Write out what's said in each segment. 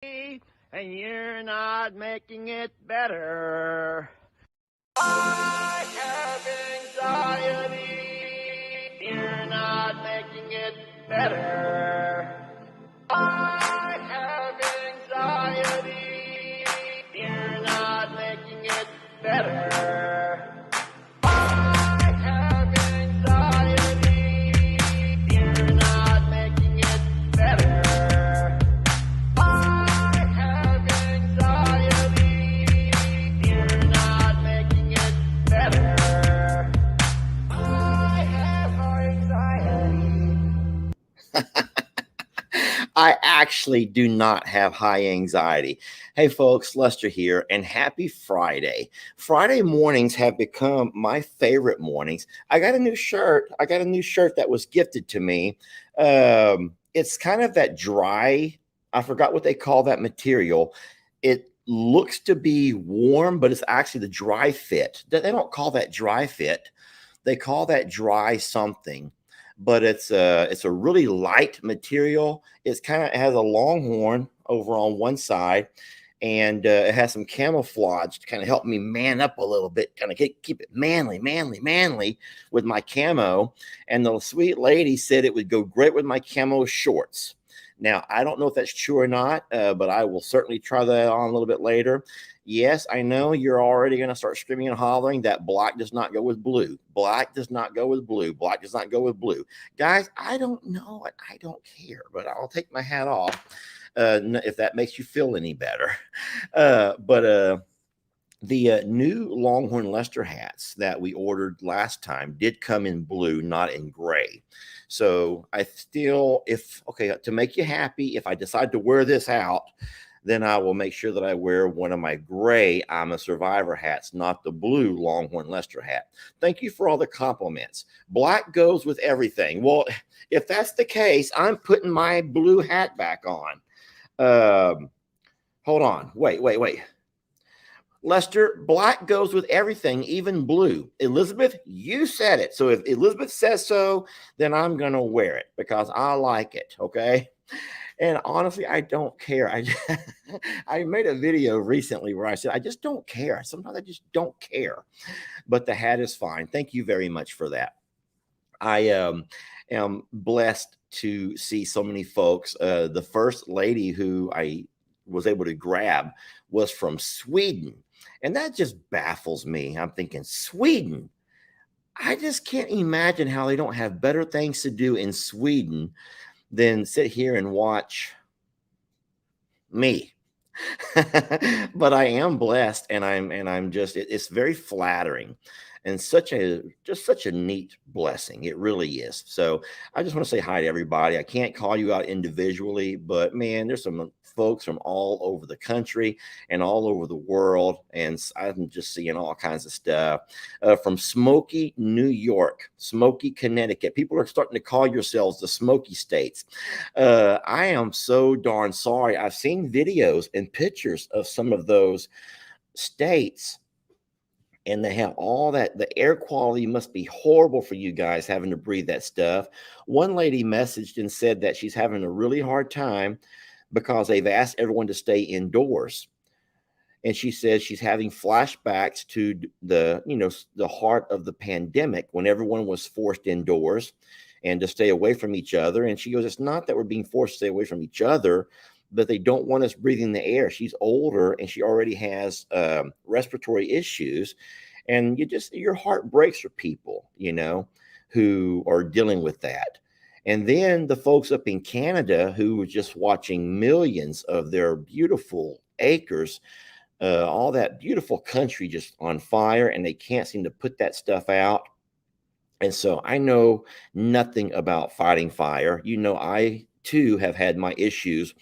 And you're not making it better. I have anxiety. You're not making it better. I have anxiety. You're not making it better. I have anxiety. You're not making it better. I have anxiety. You're not making it better. I have anxiety. I actually do not have high anxiety. Hey folks, Lester here, and happy Friday. Friday mornings have become my favorite mornings. I got a new shirt. That was gifted to me. It's kind of that dry, I forgot what they call that material. It looks to be warm, but it's actually the dry fit. They don't call that dry fit. They call that dry something, but it's a really light material. It's kind of has a long horn over on one side, and it has some camouflage to kind of help me man up a little bit, kind of keep it manly with my camo. And the sweet lady said it would go great with my camo shorts. Now, I don't know if that's true or not, but I will certainly try that on a little bit later. Yes, I know you're already going to start screaming and hollering that black does not go with blue. Black does not go with blue. Black does not go with blue. Guys, I don't know. I don't care, but I'll take my hat off if that makes you feel any better. But the new Longhorn Lester hats that we ordered last time did come in blue, not in gray. So I still, to make you happy, if I decide to wear this out, then I will make sure that I wear one of my gray I'm a Survivor hats, not the blue Longhorn Lester hat. Thank you for all the compliments. Black goes with everything. Well, if that's the case, I'm putting my blue hat back on. Hold on. Wait. Lester, black goes with everything, even blue. Elizabeth, you said it. So if Elizabeth says so, then I'm going to wear it because I like it, okay? And honestly, I don't care. I made a video recently where I said, I just don't care. Sometimes I just don't care. But the hat is fine. Thank you very much for that. I am blessed to see so many folks. The first lady who I was able to grab was from Sweden. And that just baffles me. I'm thinking, Sweden? I just can't imagine how they don't have better things to do in Sweden than sit here and watch me. But I am blessed, and I'm just, it's very flattering and such a neat blessing. It really is. So I just want to say hi to everybody. I can't call you out individually, but man, there's some folks from all over the country and all over the world, and I'm just seeing all kinds of stuff from Smoky, New York, Smoky, Connecticut. People are starting to call yourselves the Smoky States. I am so darn sorry. I've seen videos and pictures of some of those states, and they have all that. The air quality must be horrible for you guys having to breathe that stuff. One lady messaged and said that she's having a really hard time because they've asked everyone to stay indoors. And she says she's having flashbacks to the heart of the pandemic when everyone was forced indoors and to stay away from each other. And she goes, it's not that we're being forced to stay away from each other, but they don't want us breathing the air. She's older and she already has respiratory issues. And your heart breaks for people, who are dealing with that. And then the folks up in Canada who were just watching millions of their beautiful acres, all that beautiful country just on fire, and they can't seem to put that stuff out. And so I know nothing about fighting fire. I too have had my issues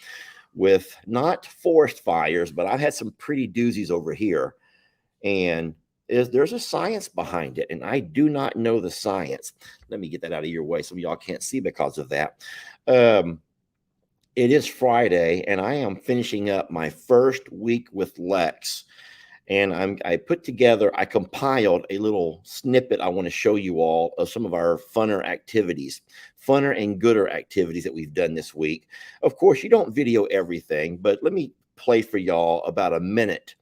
with not forest fires, but I've had some pretty doozies over here. And there's a science behind it, and I do not know the science. Let me get that out of your way. Some of y'all can't see because of that. It is Friday, and I am finishing up my first week with Lex. And I compiled a little snippet I want to show you all of some of our funner and gooder activities that we've done this week. Of course, you don't video everything, but let me play for y'all about a minute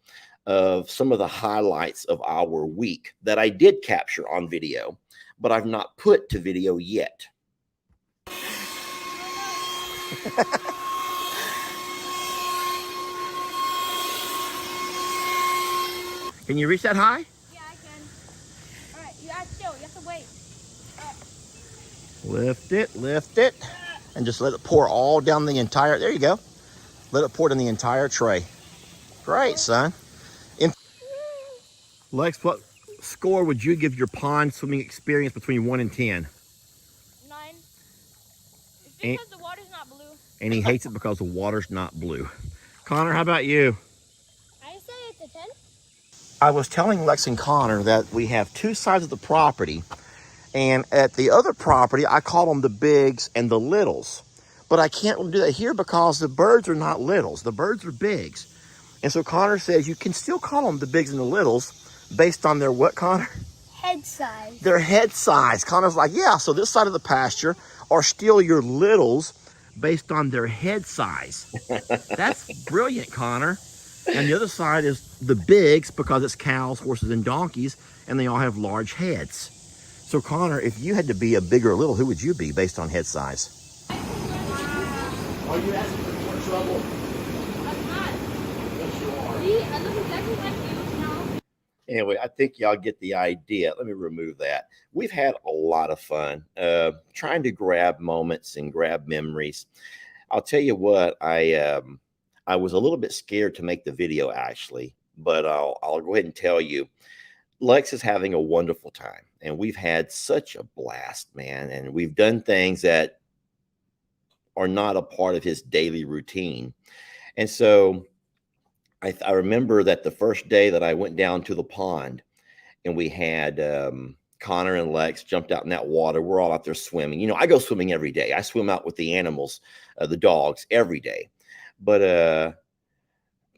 of some of the highlights of our week that I did capture on video, but I've not put to video yet. Can you reach that high? Yeah, I can. All right, you have still. You have to wait. Lift it, and just let it pour all down the entire, there you go. Let it pour down the entire tray. Great, son. Lex, what score would you give your pond swimming experience between 1 and 10? 9. It's because the water's not blue. And he hates it because the water's not blue. Connor, how about you? I say it's a 10. I was telling Lex and Connor that we have two sides of the property, and at the other property, I call them the bigs and the littles. But I can't do that here because the birds are not littles. The birds are bigs. And so Connor says you can still call them the bigs and the littles based on their what, Connor? Head size. Their head size. Connor's like, yeah, so this side of the pasture are still your littles based on their head size. That's brilliant, Connor. And the other side is the bigs because it's cows, horses, and donkeys, and they all have large heads. So Connor, if you had to be a big or a little, who would you be based on head size? Are you asking for more trouble? I'm not. Yes, you are. See, I look exactly like you now. Anyway, I think y'all get the idea. Let me remove that. We've had a lot of fun trying to grab moments and grab memories. I'll tell you what, I was a little bit scared to make the video actually, but I'll go ahead and tell you, Lex is having a wonderful time, and we've had such a blast, man. And we've done things that are not a part of his daily routine. And so I remember that the first day that I went down to the pond and we had Connor and Lex jumped out in that water. We're all out there swimming. You know, I go swimming every day. I swim out with the animals, the dogs, every day. But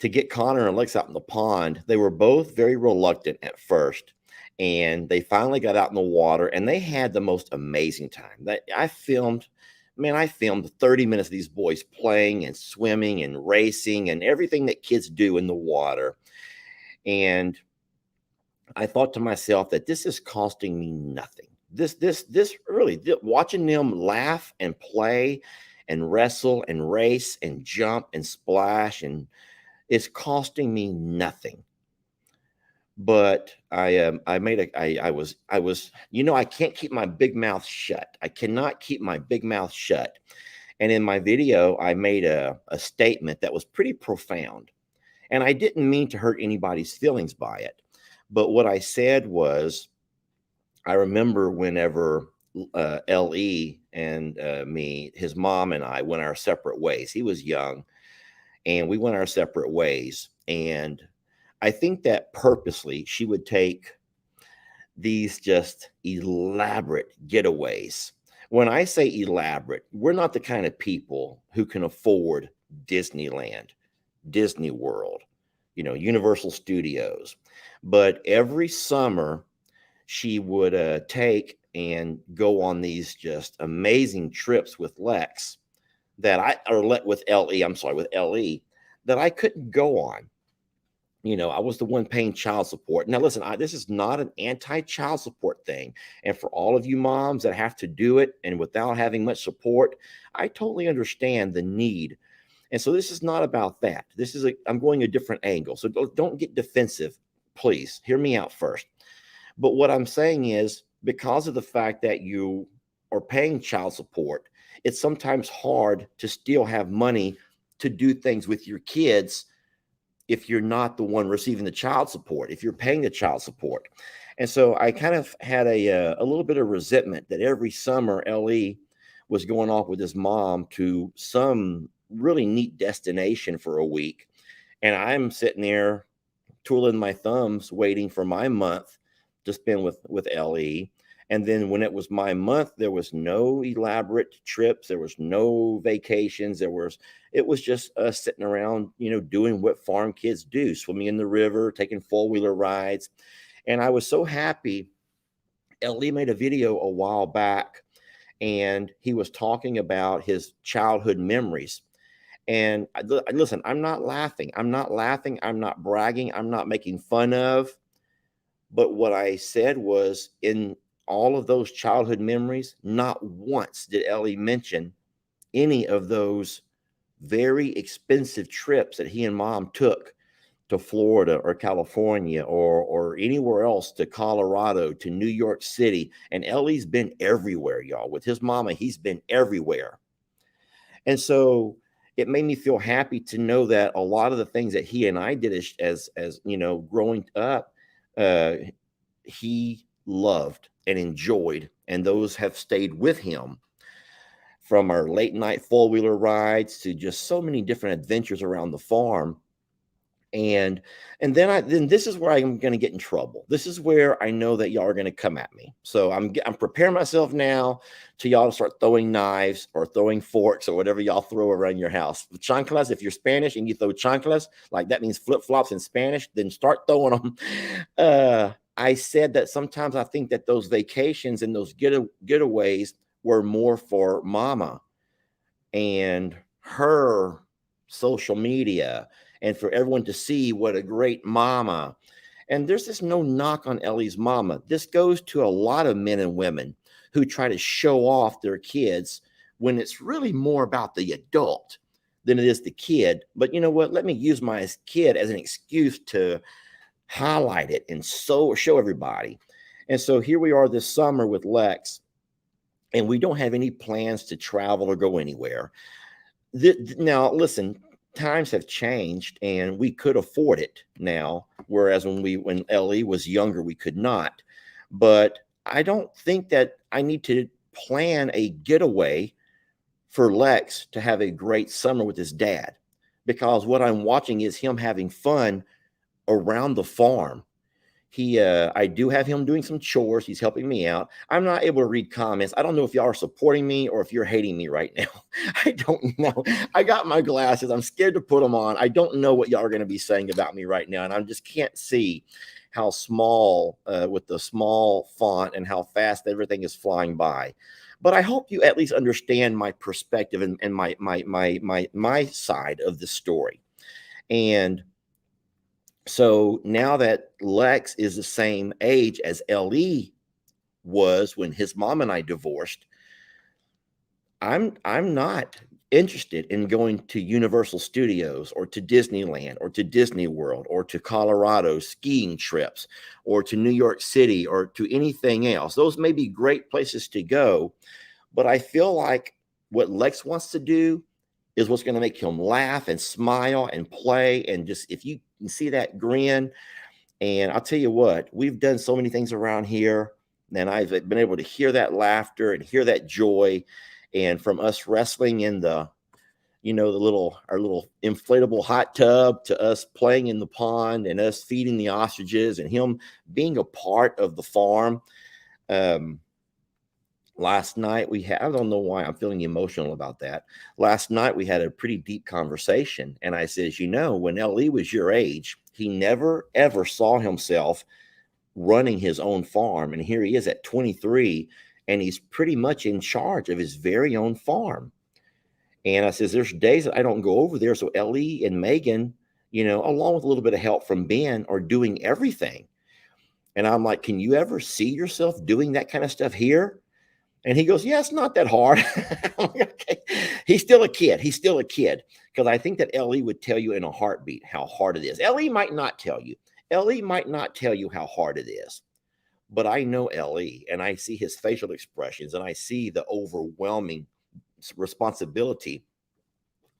to get Connor and Lex out in the pond, they were both very reluctant at first. And they finally got out in the water and they had the most amazing time. I filmed 30 minutes of these boys playing and swimming and racing and everything that kids do in the water. And I thought to myself that this is costing me nothing. This really, watching them laugh and play and wrestle and race and jump and splash, and it's costing me nothing. But I was, you know, I can't keep my big mouth shut. I cannot keep my big mouth shut. And in my video, I made a statement that was pretty profound. And I didn't mean to hurt anybody's feelings by it. But what I said was, I remember whenever LE and me, his mom and I went our separate ways. He was young and we went our separate ways. And I think that purposely she would take these just elaborate getaways. When I say elaborate, we're not the kind of people who can afford Disneyland, Disney World, you know, Universal Studios. But every summer she would take and go on these just amazing trips with Lex with LE that I couldn't go on. You know, I was the one paying child support. Now, listen, this is not an anti-child support thing. And for all of you moms that have to do it and without having much support, I totally understand the need. And so this is not about that. I'm going a different angle. So don't get defensive. Please hear me out first. But what I'm saying is, because of the fact that you are paying child support, it's sometimes hard to still have money to do things with your kids if you're not the one receiving the child support, if you're paying the child support. And so I kind of had a little bit of resentment that every summer LE was going off with his mom to some really neat destination for a week. And I'm sitting there twiddling my thumbs, waiting for my month to spend with LE. And then when it was my month, there was no elaborate trips, there was no vacations, it was just us sitting around, doing what farm kids do, swimming in the river, taking four-wheeler rides. And I was so happy. Ellie made a video a while back, and he was talking about his childhood memories. And listen, I'm not laughing. I'm not laughing. I'm not bragging. I'm not making fun of. But what I said was, in all of those childhood memories, not once did Ellie mention any of those very expensive trips that he and mom took to Florida or California or anywhere else, to Colorado, to New York City. And Ellie's been everywhere, y'all. With his mama, he's been everywhere. And so it made me feel happy to know that a lot of the things that he and I did as growing up, uh, he loved and enjoyed, and those have stayed with him, from our late night four-wheeler rides to just so many different adventures around the farm. And then this is where I'm going to get in trouble. This is where I know that y'all are going to come at me. So I'm preparing myself now to y'all to start throwing knives or throwing forks or whatever y'all throw around your house. Chanclas, if you're Spanish and you throw chanclas, like that means flip-flops in Spanish, then start throwing them. I said that sometimes I think that those vacations and those getaways were more for mama and her social media, and for everyone to see what a great mama. And there's just no knock on Ellie's mama. This goes to a lot of men and women who try to show off their kids when it's really more about the adult than it is the kid. But you know what? Let me use my kid as an excuse to highlight it and show everybody. And so here we are this summer with Lex, and we don't have any plans to travel or go anywhere. Now, listen, times have changed and we could afford it now, whereas when Ellie was younger, we could not. But I don't think that I need to plan a getaway for Lex to have a great summer with his dad, because what I'm watching is him having fun around the farm. I do have him doing some chores. He's helping me out. I'm not able to read comments. I don't know if y'all are supporting me or if you're hating me right now. I don't know. I got my glasses. I'm scared to put them on. I don't know what y'all are going to be saying about me right now. And I just can't see how small, with the small font, and how fast everything is flying by. But I hope you at least understand my perspective and my side of the story. And so now that Lex is the same age as LE was when his mom and I divorced, I'm not interested in going to Universal Studios or to Disneyland or to Disney World or to Colorado skiing trips or to New York City or to anything else. Those may be great places to go, but I feel like what Lex wants to do is what's going to make him laugh and smile and play. And just, if you can see that grin, and I'll tell you what, we've done so many things around here, and I've been able to hear that laughter and hear that joy. And from us wrestling in our little inflatable hot tub, to us playing in the pond and us feeding the ostriches and him being a part of the farm. Last night I don't know why I'm feeling emotional about that. Last night we had a pretty deep conversation, and I says, when LE was your age, he never ever saw himself running his own farm. And here he is at 23, and he's pretty much in charge of his very own farm. And I says, there's days that I don't go over there. So LE and Megan, along with a little bit of help from Ben, are doing everything. And I'm like, can you ever see yourself doing that kind of stuff here? And he goes, yeah, it's not that hard. Okay. He's still a kid. He's still a kid. Because I think that LE would tell you in a heartbeat how hard it is. LE might not tell you. LE might not tell you how hard it is. But I know LE, and I see his facial expressions, and I see the overwhelming responsibility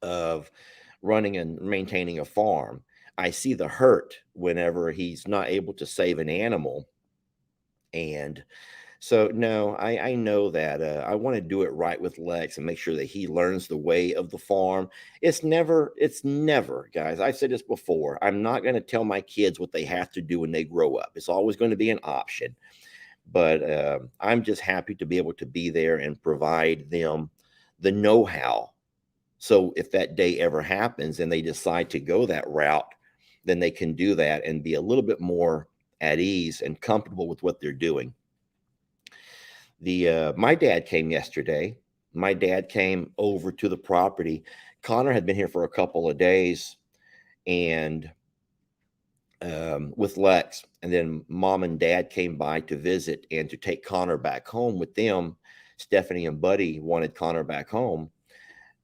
of running and maintaining a farm. I see the hurt whenever he's not able to save an animal. And so, no, I know that I want to do it right with Lex and make sure that he learns the way of the farm. It's never, guys, I've said this before. I'm not going to tell my kids what they have to do when they grow up. It's always going to be an option. But I'm just happy to be able to be there and provide them the know-how. So if that day ever happens and they decide to go that route, then they can do that and be a little bit more at ease and comfortable with what they're doing. My dad came yesterday. My dad came over to the property. Connor had been here for a couple of days, and with Lex, and then mom and dad came by to visit and to take Connor back home with them. Stephanie and Buddy wanted Connor back home,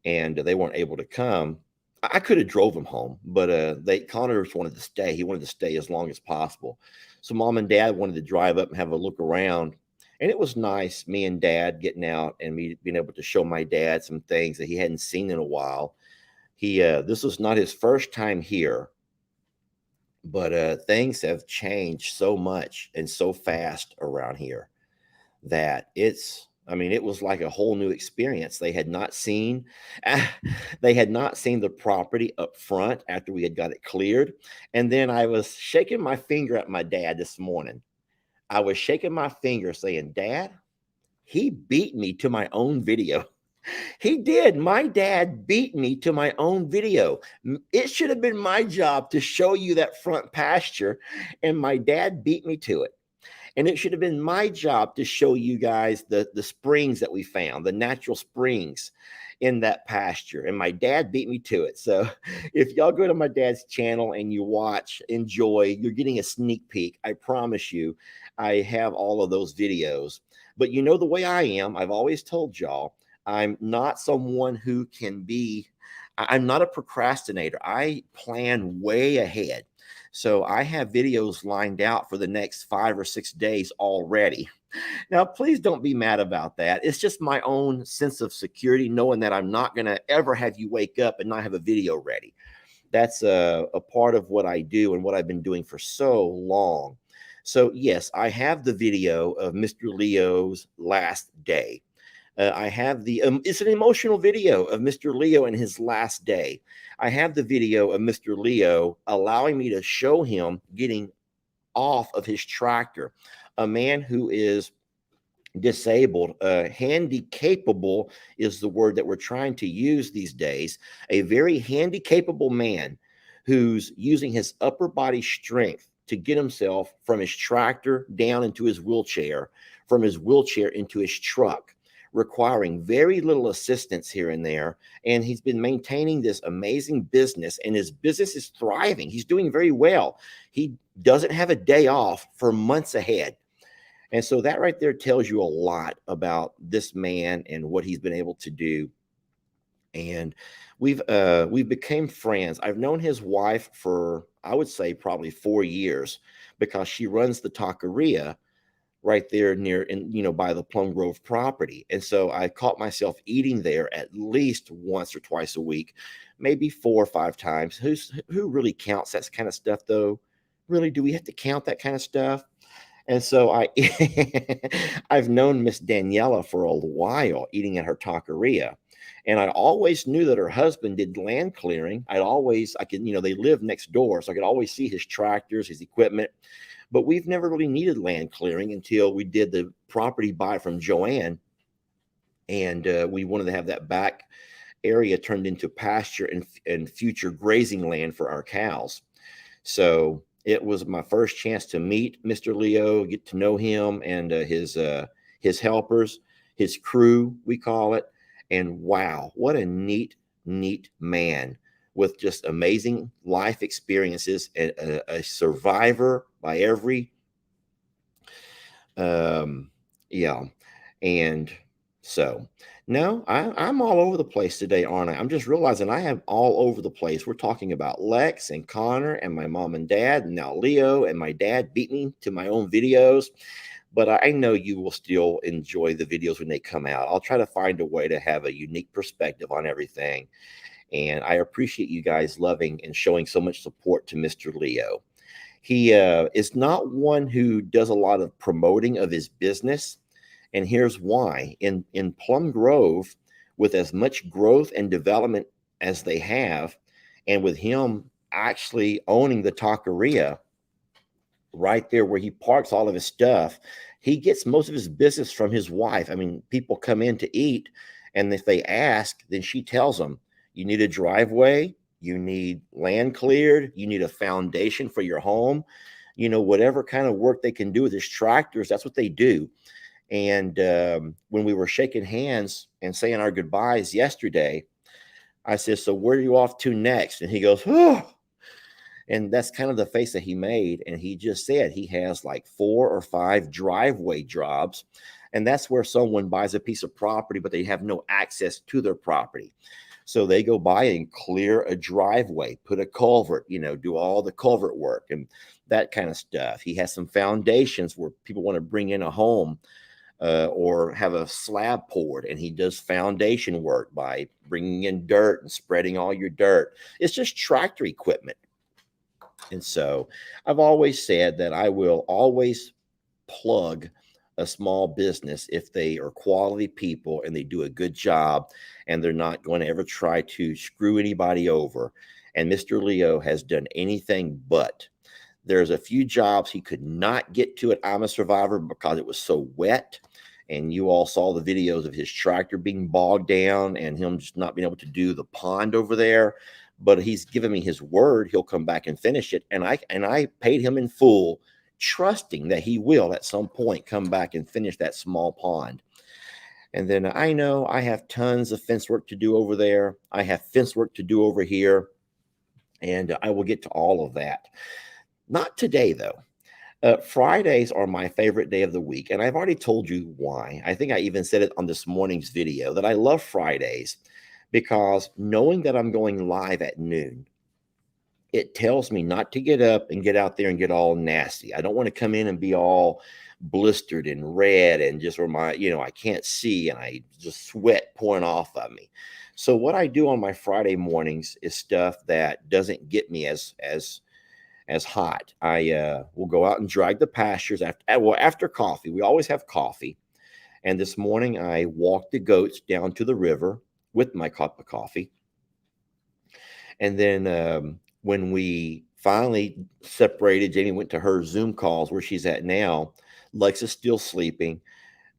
and they weren't able to come. I could have drove him home, but Connor just wanted to stay. He wanted to stay as long as possible. So mom and dad wanted to drive up and have a look around. And it was nice, me and dad getting out and me being able to show my dad some things that he hadn't seen in a while. This was not his first time here, but things have changed so much and so fast around here that it was like a whole new experience. They had not seen they had not seen the property up front after we had got it cleared. And then I was shaking my finger at my dad this morning. I was shaking my finger saying, Dad, he beat me to my own video. He did. My dad beat me to my own video. It should have been my job to show you that front pasture, and my dad beat me to it. And it should have been my job to show you guys the springs that we found, the natural springs in that pasture. And my dad beat me to it. So if y'all go to my dad's channel and you watch, enjoy, you're getting a sneak peek. I promise you, I have all of those videos. But you know the way I am, I've always told y'all, I'm not someone who can be, I'm not a procrastinator. I plan way ahead. So I have videos lined out for the next 5 or 6 days already. Now, please don't be mad about that. It's just my own sense of security, knowing that I'm not going to ever have you wake up and not have a video ready. That's a part of what I do and what I've been doing for so long. So, yes, I have the video of Mr. Leo's last day. I have it's an emotional video of Mr. Leo and his last day. I have the video of Mr. Leo allowing me to show him getting off of his tractor. A man who is disabled, handy capable is the word that we're trying to use these days. A very handy capable man who's using his upper body strength to get himself from his tractor down into his wheelchair, from his wheelchair into his truck, requiring very little assistance here and there. And he's been maintaining this amazing business, and his business is thriving. He's doing very well. He doesn't have a day off for months ahead. And so that right there tells you a lot about this man and what he's been able to do. And we've become friends. I've known his wife for, I would say, probably 4 years, because she runs the taqueria right there by the Plum Grove property. And so I caught myself eating there at least once or twice a week, maybe 4 or 5 times. Who really counts that kind of stuff, though? Really, do we have to count that kind of stuff? And so I've known Miss Daniela for a while, eating at her taqueria. And I always knew that her husband did land clearing. They live next door, so I could always see his tractors, his equipment. But we've never really needed land clearing until we did the property buy from Joanne. And we wanted to have that back area turned into pasture and future grazing land for our cows. So it was my first chance to meet Mr. Leo, get to know him and his helpers, his crew, we call it. And wow, what a neat man with just amazing life experiences, and a survivor by every, yeah. And so, no, I'm all over the place today, aren't I? I'm just realizing I am all over the place. We're talking about Lex and Connor and my mom and dad, and now Leo, and my dad beat me to my own videos. But I know you will still enjoy the videos when they come out. I'll try to find a way to have a unique perspective on everything. And I appreciate you guys loving and showing so much support to Mr. Leo. He is not one who does a lot of promoting of his business. And here's why. In Plum Grove, with as much growth and development as they have, and with him actually owning the taqueria right there where he parks all of his stuff, he gets most of his business from his wife. I mean, people come in to eat, and if they ask, then she tells them, you need a driveway, you need land cleared, you need a foundation for your home, whatever kind of work they can do with his tractors, that's what they do. And when we were shaking hands and saying our goodbyes yesterday, I said, so where are you off to next? And he goes, oh. And that's kind of the face that he made. And he just said he has like 4 or 5 driveway jobs. And that's where someone buys a piece of property, but they have no access to their property. So they go by and clear a driveway, put a culvert, do all the culvert work and that kind of stuff. He has some foundations where people want to bring in a home or have a slab poured, and he does foundation work by bringing in dirt and spreading all your dirt. It's just tractor equipment. And so I've always said that I will always plug a small business if they are quality people and they do a good job and they're not going to ever try to screw anybody over. And Mr. Leo has done anything but. There's a few jobs he could not get to at I'm a Survivor because it was so wet. And you all saw the videos of his tractor being bogged down and him just not being able to do the pond over there. But he's given me his word he'll come back and finish it. And I paid him in full, trusting that he will at some point come back and finish that small pond. And then I know I have tons of fence work to do over there. I have fence work to do over here. And I will get to all of that. Not today, though. Fridays are my favorite day of the week. And I've already told you why. I think I even said it on this morning's video that I love Fridays because knowing that I'm going live at noon, it tells me not to get up and get out there and get all nasty. I don't want to come in and be all blistered and red and just where I can't see and I just sweat pouring off of me. So what I do on my Friday mornings is stuff that doesn't get me as hot. I will go out and drag the pastures after coffee. We always have coffee. And this morning I walked the goats down to the river with my cup of coffee. And then when we finally separated, Jamie went to her Zoom calls where she's at now. Lex is still sleeping.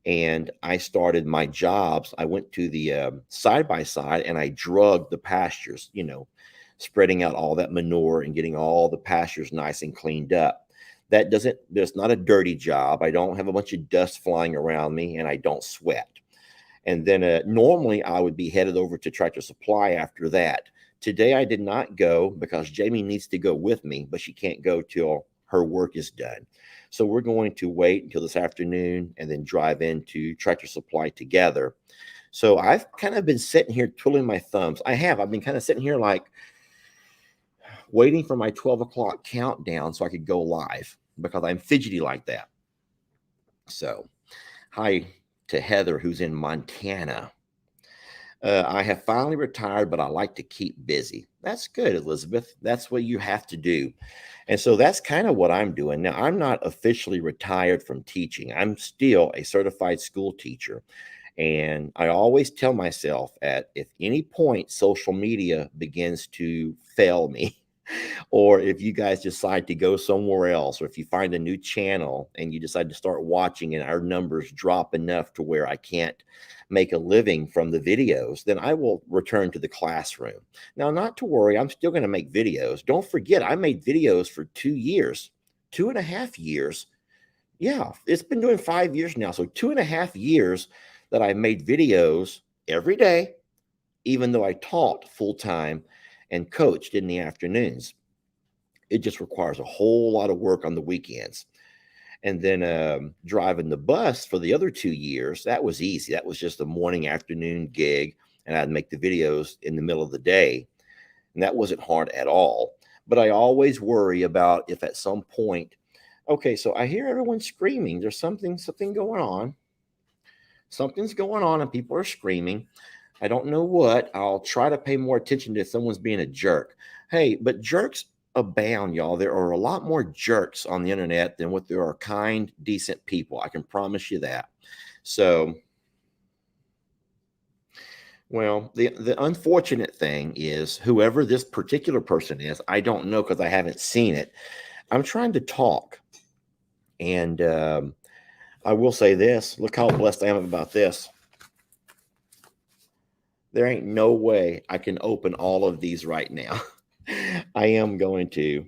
And I started my jobs. I went to the side by side and I drugged the pastures, spreading out all that manure and getting all the pastures nice and cleaned up. There's not a dirty job. I don't have a bunch of dust flying around me and I don't sweat. And then normally I would be headed over to Tractor Supply after that. Today I did not go because Jamie needs to go with me, but she can't go till her work is done. So we're going to wait until this afternoon and then drive into Tractor Supply together. So I've kind of been sitting here twiddling my thumbs. I've been kind of sitting here like waiting for my 12 o'clock countdown so I could go live because I'm fidgety like that. So hi to Heather, who's in Montana. I have finally retired, but I like to keep busy. That's good, Elizabeth. That's what you have to do. And so that's kind of what I'm doing. Now, I'm not officially retired from teaching. I'm still a certified school teacher. And I always tell myself at if any point social media begins to fail me, or if you guys decide to go somewhere else, or if you find a new channel and you decide to start watching and our numbers drop enough to where I can't make a living from the videos, then I will return to the classroom. Now, not to worry, I'm still going to make videos. Don't forget, I made videos for 2 years, 2.5 years. Yeah, it's been doing 5 years now. So 2.5 years that I made videos every day, even though I taught full time and coached in the afternoons. It just requires a whole lot of work on the weekends. And then driving the bus for the other 2 years, that was easy. That was just a morning, afternoon gig, and I'd make the videos in the middle of the day. And that wasn't hard at all. But I always worry about if at some point, okay, so I hear everyone screaming. There's something going on. Something's going on and people are screaming. I don't know what. I'll try to pay more attention to if someone's being a jerk. Hey, but jerks abound, y'all. There are a lot more jerks on the internet than what there are kind, decent people. I can promise you that. So, well, the unfortunate thing is whoever this particular person is, I don't know because I haven't seen it. I'm trying to talk. And I will say this. Look how blessed I am about this. There ain't no way I can open all of these right now. I am going to.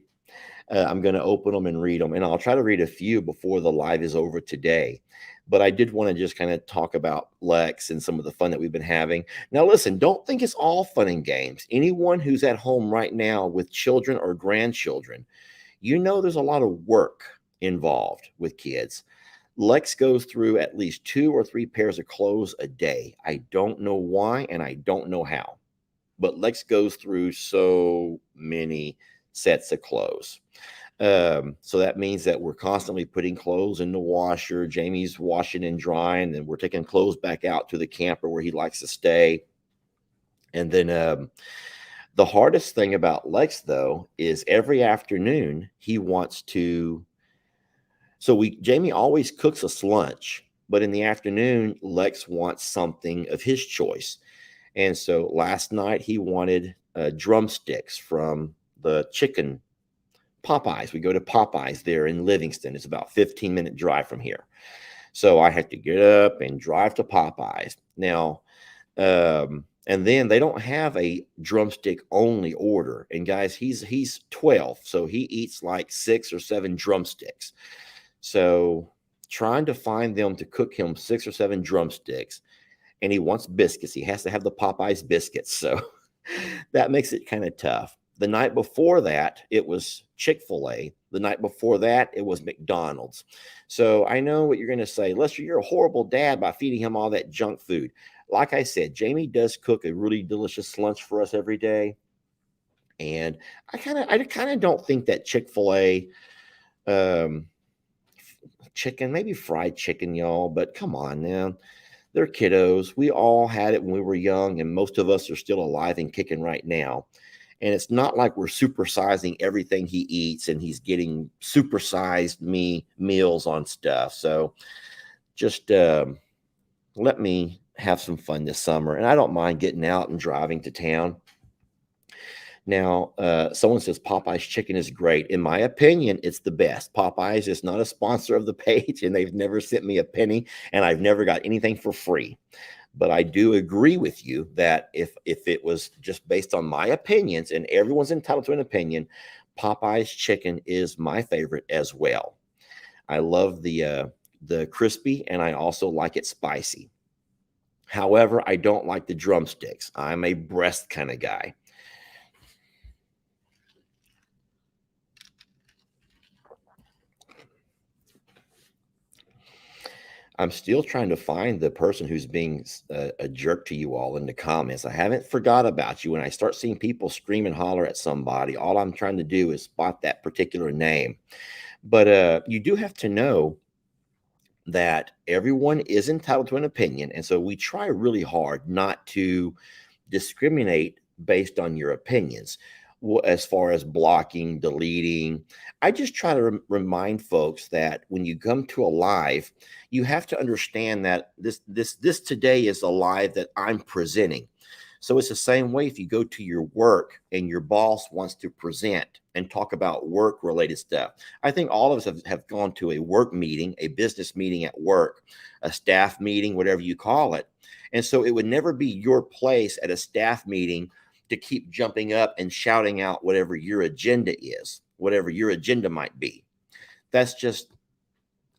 I'm going to open them and read them, and I'll try to read a few before the live is over today. But I did want to just kind of talk about Lex and some of the fun that we've been having. Now, listen, don't think it's all fun and games. Anyone who's at home right now with children or grandchildren, you know there's a lot of work involved with kids. Lex goes through at least 2 or 3 pairs of clothes a day. I don't know why, and I don't know how, but Lex goes through so many sets of clothes. So that means that we're constantly putting clothes in the washer. Jamie's washing and drying, and we're taking clothes back out to the camper where he likes to stay. And then the hardest thing about Lex, though, is every afternoon he wants to. So Jamie always cooks us lunch, but in the afternoon, Lex wants something of his choice. And so last night he wanted drumsticks from the chicken Popeyes. We go to Popeyes there in Livingston. It's about a 15-minute drive from here. So I had to get up and drive to Popeyes. Now, and then they don't have a drumstick only order. And guys, he's 12, so he eats like 6 or 7 drumsticks. So trying to find them to cook him 6 or 7 drumsticks, and he wants biscuits. He has to have the Popeyes biscuits. So that makes it kind of tough. The night before that, it was Chick-fil-A. The night before that, it was McDonald's. So I know what you're going to say. Lester, you're a horrible dad by feeding him all that junk food. Like I said, Jamie does cook a really delicious lunch for us every day. And I kind of don't think that Chick-fil-A chicken, maybe fried chicken, y'all, but come on now. They're kiddos. We all had it when we were young, and most of us are still alive and kicking right now. And it's not like we're supersizing everything he eats and he's getting supersized meals on stuff. So just let me have some fun this summer. And I don't mind getting out and driving to town. Now, someone says Popeye's chicken is great. In my opinion, it's the best. Popeyes is not a sponsor of the page, and they've never sent me a penny, and I've never got anything for free. But I do agree with you that if it was just based on my opinions, and everyone's entitled to an opinion, Popeye's chicken is my favorite as well. I love the crispy, and I also like it spicy. However, I don't like the drumsticks. I'm a breast kind of guy. I'm still trying to find the person who's being a jerk to you all in the comments. I haven't forgot about you. When I start seeing people scream and holler at somebody, all I'm trying to do is spot that particular name. But you do have to know that everyone is entitled to an opinion. And so we try really hard not to discriminate based on your opinions. As far as blocking, deleting, I just try to remind folks that when you come to a live, you have to understand that this today is a live that I'm presenting. So it's the same way if you go to your work and your boss wants to present and talk about work related stuff. I think all of us have gone to a work meeting, a business meeting at work, a staff meeting, whatever you call it. And so it would never be your place at a staff meeting to keep jumping up and shouting out whatever your agenda is, whatever your agenda might be. That's just,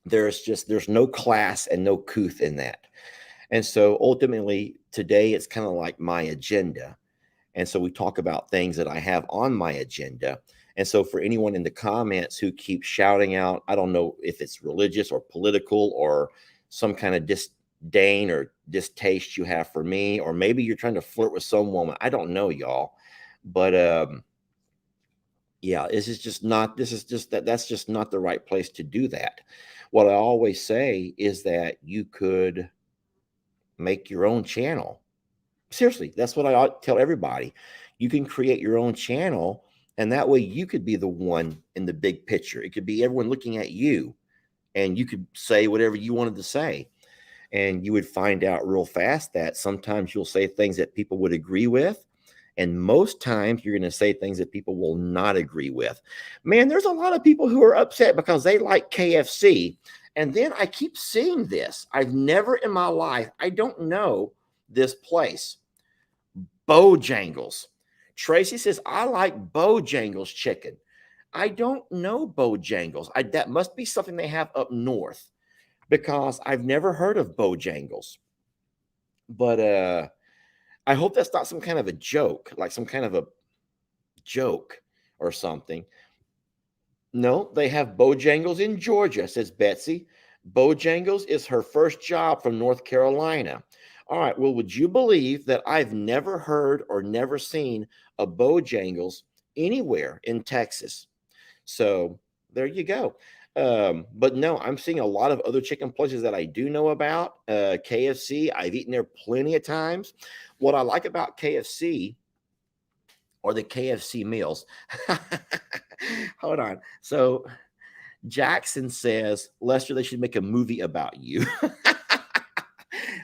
there's no class and no couth in that. And so ultimately today it's kind of like my agenda. And so we talk about things that I have on my agenda. And so for anyone in the comments who keeps shouting out, I don't know if it's religious or political or some kind of disdain or distaste you have for me, or maybe you're trying to flirt with some woman. I don't know, y'all. But yeah, that's just not the right place to do that. What I always say is that you could make your own channel. Seriously, that's what I tell everybody. You can create your own channel, and that way you could be the one in the big picture. It could be everyone looking at you, and you could say whatever you wanted to say. And you would find out real fast that sometimes you'll say things that people would agree with. And most times you're going to say things that people will not agree with. Man, there's a lot of people who are upset because they like KFC And then I keep seeing this. I've never in my life, I don't know this place. Bojangles. Tracy says, I like Bojangles chicken. I don't know Bojangles. That must be something they have up north because I've never heard of Bojangles. But I hope that's not some kind of a joke, like some kind of a joke or something. No, they have Bojangles in Georgia, says Betsy. Bojangles is her first job from North Carolina. All right, well, would you believe that I've never heard or never seen a Bojangles anywhere in Texas? So there you go. But no, I'm seeing a lot of other chicken places that I do know about. KFC, I've eaten there plenty of times. What I like about KFC or the KFC meals. Hold on. So Jackson says, Lester, they should make a movie about you.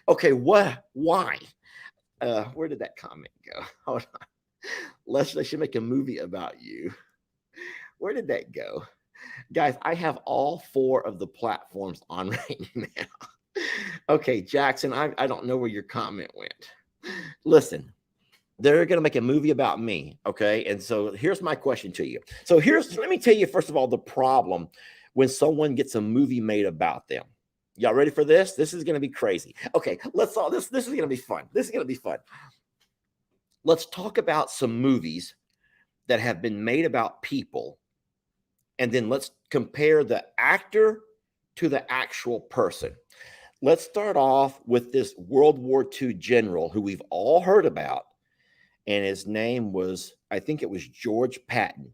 Okay, what? Why? Where did that comment go? Hold on. Lester, they should make a movie about you. Where did that go? Guys, I have all 4 of the platforms on right now. Okay, Jackson, I don't know where your comment went. Listen, they're going to make a movie about me. Okay. And so here's my question to you. So let me tell you, first of all, the problem when someone gets a movie made about them. Y'all ready for this? This is going to be crazy. Okay. This is going to be fun. This is going to be fun. Let's talk about some movies that have been made about people. And then let's compare the actor to the actual person. Let's start off with this World War II general who we've all heard about. And his name was, I think it was George Patton.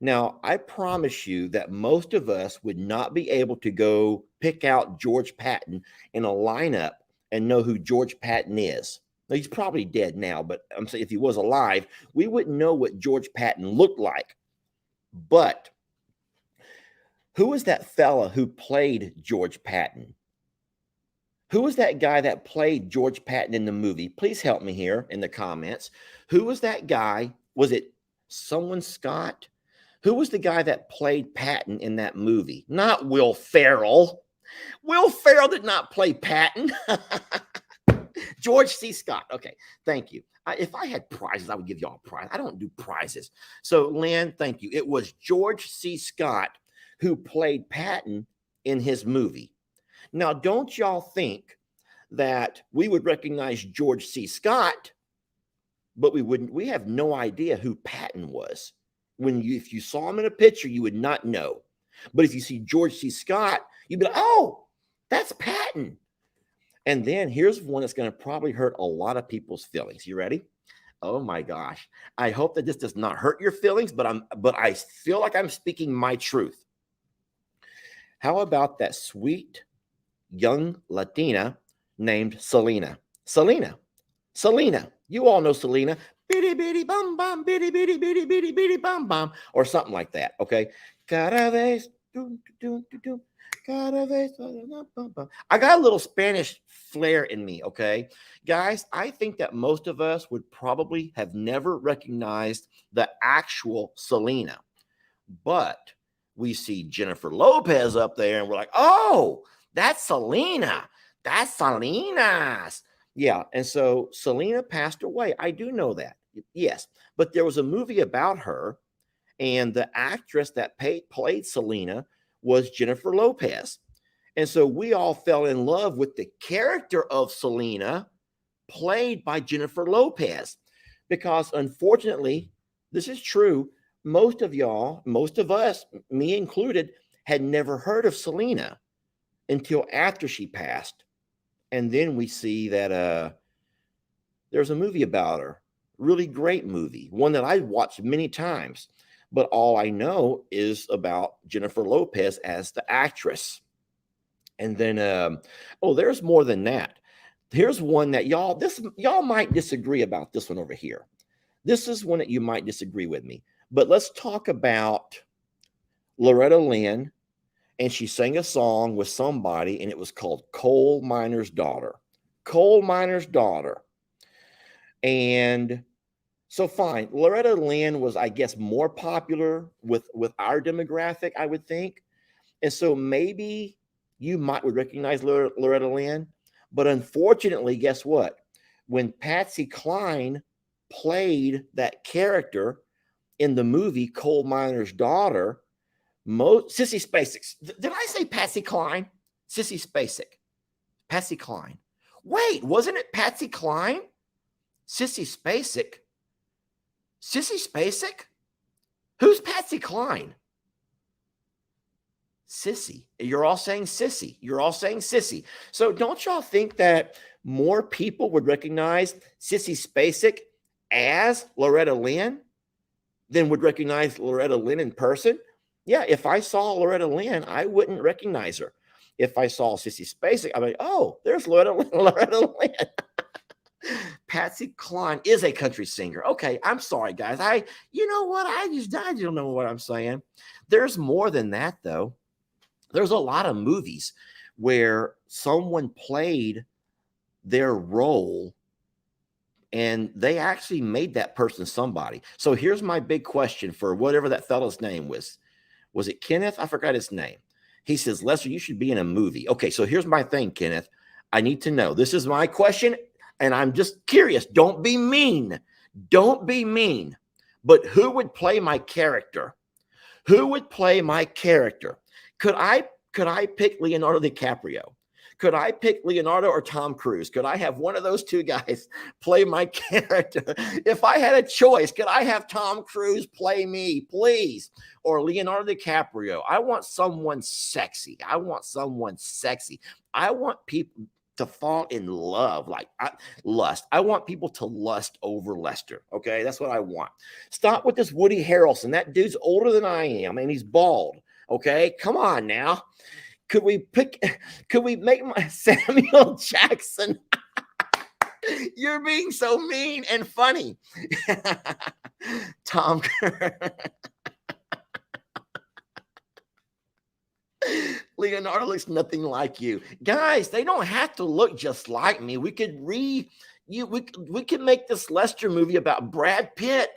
Now, I promise you that most of us would not be able to go pick out George Patton in a lineup and know who George Patton is. Now, he's probably dead now, but I'm saying if he was alive, we wouldn't know what George Patton looked like. But who was that fella who played George Patton? Who was that guy that played George Patton in the movie? Please help me here in the comments. Who was that guy? Was it someone Scott? Who was the guy that played Patton in that movie? Not Will Ferrell. Will Ferrell did not play Patton. George C. Scott. Okay, thank you. If I had prizes, I would give y'all a prize. I don't do prizes. So, Lynn, thank you. It was George C. Scott who played Patton in his movie. Now, don't y'all think that we would recognize George C. Scott, but we wouldn't. We have no idea who Patton was. If you saw him in a picture, you would not know. But if you see George C. Scott, you'd be like, oh, that's Patton. And then here's one that's going to probably hurt a lot of people's feelings. You ready? Oh my gosh. I hope that this does not hurt your feelings, but I feel like I'm speaking my truth. How about that sweet young Latina named Selena? Selena. You all know Selena. Bitty bitty bum bum, bitty bitty bitty bitty bitty bum bum, or something like that. Okay. Cada vez, cada vez, I got a little Spanish flair in me. Okay, guys, I think that most of us would probably have never recognized the actual Selena, but we see Jennifer Lopez up there, and we're like, oh, that's Selena. That's Selena's. Yeah, and so Selena passed away. I do know that. Yes, but there was a movie about her, and the actress that played Selena was Jennifer Lopez. And so we all fell in love with the character of Selena played by Jennifer Lopez because unfortunately, this is true. Most of y'all, most of us, me included, had never heard of Selena until after she passed. And then we see that there's a movie about her. Really great movie, one that I watched many times, but all I know is about Jennifer Lopez as the actress. And then, there's more than that. Here's one that y'all might disagree about this one over here. This is one that you might disagree with me, but let's talk about Loretta Lynn, and she sang a song with somebody, and it was called Coal Miner's Daughter. Coal Miner's Daughter. And so fine, Loretta Lynn was, I guess, more popular with our demographic, I would think. And so maybe you might would recognize Loretta Lynn. But unfortunately, guess what? When Patsy Cline played that character in the movie Coal Miner's Daughter, Sissy Spacek. Did I say Patsy Cline? Sissy Spacek. Patsy Cline. Wait, wasn't it Patsy Cline? Sissy Spacek. Sissy Spacek? Who's Patsy Cline? Sissy. You're all saying Sissy. You're all saying Sissy. So don't y'all think that more people would recognize Sissy Spacek as Loretta Lynn than would recognize Loretta Lynn in person? Yeah, if I saw Loretta Lynn, I wouldn't recognize her. If I saw Sissy Spacek, I'm like, oh, there's Loretta Lynn. Patsy Cline is a country singer. Okay, I'm sorry, guys. You know what? I don't know what I'm saying. There's more than that, though. There's a lot of movies where someone played their role and they actually made that person somebody. So here's my big question for whatever that fellow's name was. Was it Kenneth? I forgot his name. He says, Lester, you should be in a movie. Okay, so here's my thing, Kenneth. I need to know. This is my question, and I'm just curious. Don't be mean. Don't be mean. But who would play my character? Who would play my character? Could I pick Leonardo DiCaprio? Could I pick Leonardo or Tom Cruise? Could I have one of those two guys play my character? If I had a choice, could I have Tom Cruise play me, please? Or Leonardo DiCaprio? I want someone sexy. I want someone sexy. I want people to fall in love, lust. I want people to lust over Lester. Okay, that's what I want. Stop with this Woody Harrelson. That dude's older than I am, and he's bald. Okay, come on now. Could we make my Samuel Jackson? You're being so mean and funny. Tom. Leonardo looks nothing like you. Guys, they don't have to look just like me. We could we could make this Lester movie about Brad Pitt.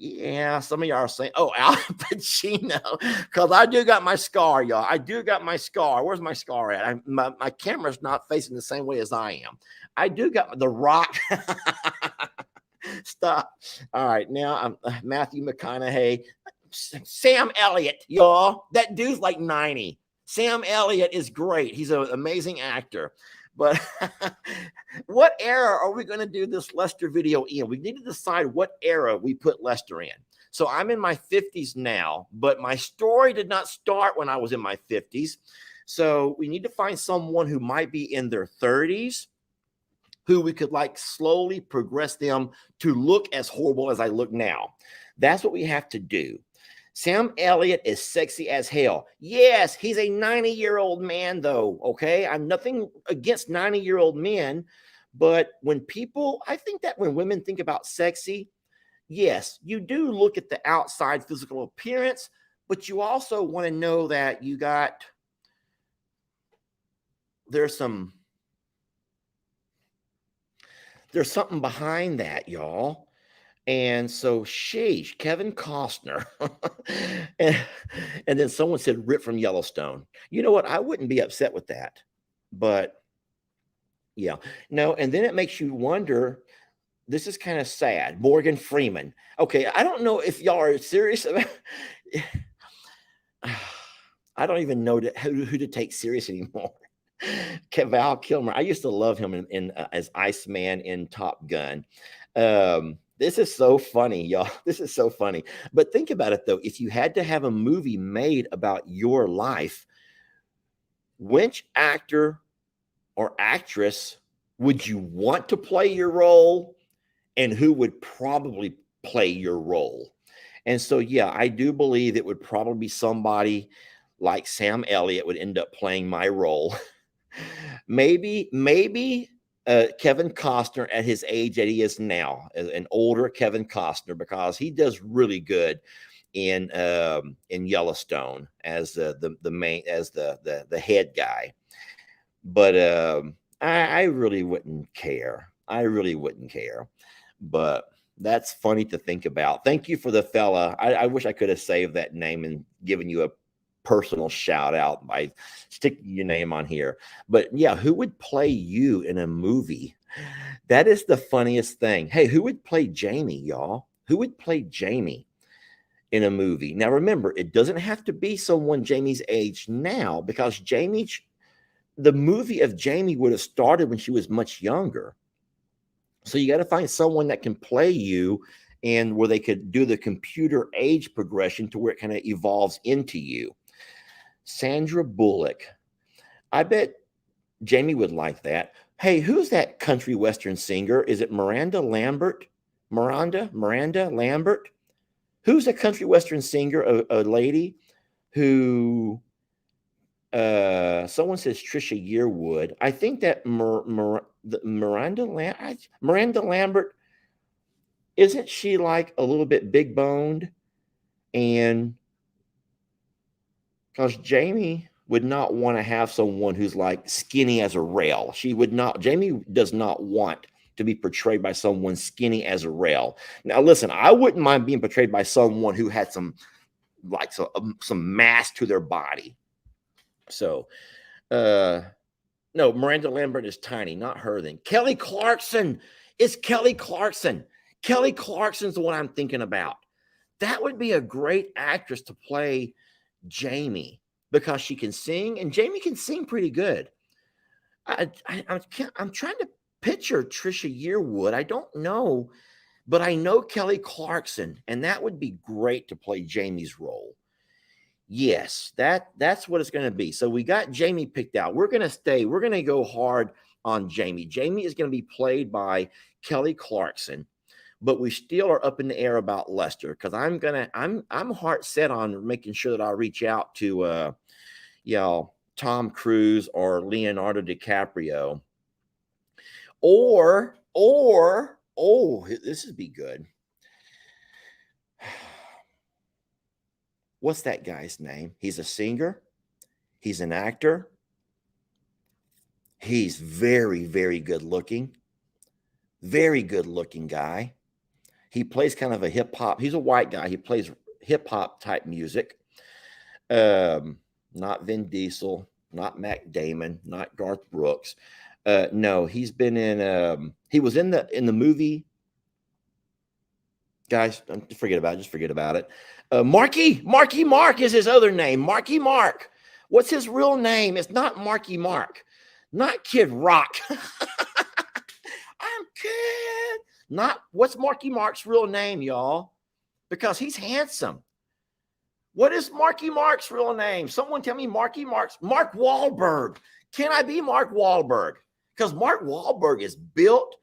Yeah, some of y'all are saying, oh, Al Pacino, because I do got my scar, y'all. I do got my scar. Where's my scar at? My camera's not facing the same way as I am. I do got the Rock. Stop. All right, now I'm Matthew McConaughey. Sam Elliott, y'all. That dude's like 90. Sam Elliott is great. He's an amazing actor. But what era are we going to do this Lester video in? We need to decide what era we put Lester in. So I'm in my 50s now, but my story did not start when I was in my 50s. So we need to find someone who might be in their 30s, who we could slowly progress them to look as horrible as I look now. That's what we have to do. Sam Elliott is sexy as hell. Yes, he's a 90-year-old man, though, okay? I'm nothing against 90-year-old men, but I think that when women think about sexy, yes, you do look at the outside physical appearance, but you also want to know that there's something behind that, y'all. And so, sheesh, Kevin Costner. and then someone said Rip from Yellowstone. You know what? I wouldn't be upset with that. But, yeah. No, and then it makes you wonder, this is kind of sad. Morgan Freeman. Okay, I don't know if y'all are serious about I don't even know who to take serious anymore. Val Kilmer. I used to love him as Iceman in Top Gun. This is so funny, y'all. This is so funny. But think about it, though. If you had to have a movie made about your life, which actor or actress would you want to play your role, and who would probably play your role? And so, yeah, I do believe it would probably be somebody like Sam Elliott would end up playing my role. maybe Kevin Costner at his age that he is now, an older Kevin Costner, because he does really good in Yellowstone as the head guy. But I really wouldn't care. I really wouldn't care. But that's funny to think about. Thank you for the fella. I wish I could have saved that name and given you a personal shout out by sticking your name on here. But yeah, who would play you in a movie? That is the funniest thing. Hey, who would play Jamie, y'all? Who would play Jamie in a movie? Now, remember, it doesn't have to be someone Jamie's age now, because the movie of Jamie would have started when she was much younger. So you got to find someone that can play you and where they could do the computer age progression to where it kind of evolves into you. Sandra Bullock. I bet Jamie would like that. Hey, who's that country western singer? Is it Miranda Lambert? Miranda Lambert? Who's a country western singer? A lady who someone says Trisha Yearwood. I think that Miranda Lambert, isn't she like a little bit big boned? And because Jamie would not want to have someone who's like skinny as a rail. Jamie does not want to be portrayed by someone skinny as a rail. Now, listen, I wouldn't mind being portrayed by someone who had some mass to their body. So, no, Miranda Lambert is tiny, not her then. Kelly Clarkson. It's Kelly Clarkson. Kelly Clarkson's the one I'm thinking about. That would be a great actress to play Jamie, because she can sing, and Jamie can sing pretty good. I'm trying to picture Trisha Yearwood. I don't know, but I know Kelly Clarkson, and that would be great to play Jamie's role. Yes, that's what it's going to be. So we got Jamie picked out. We're going to go hard on Jamie. Jamie is going to be played by Kelly Clarkson, but we still are up in the air about Lester, because I'm heart set on making sure that I reach out to Tom Cruise or Leonardo DiCaprio, or this would be good. What's that guy's name? He's a singer. He's an actor. He's very, very good looking. Very good looking guy. He plays kind of a hip hop. He's a white guy. He plays hip hop type music. Not Vin Diesel, not Matt Damon, not Garth Brooks. No, he's been in. He was in the movie. Guys, forget about it. Just forget about it. Marky Mark is his other name. Marky Mark. What's his real name? It's not Marky Mark. Not Kid Rock. I'm Kid. What's Marky Mark's real name, y'all? Because he's handsome. What is Marky Mark's real name? Someone tell me Mark Wahlberg. Can I be Mark Wahlberg? Because Mark Wahlberg is built.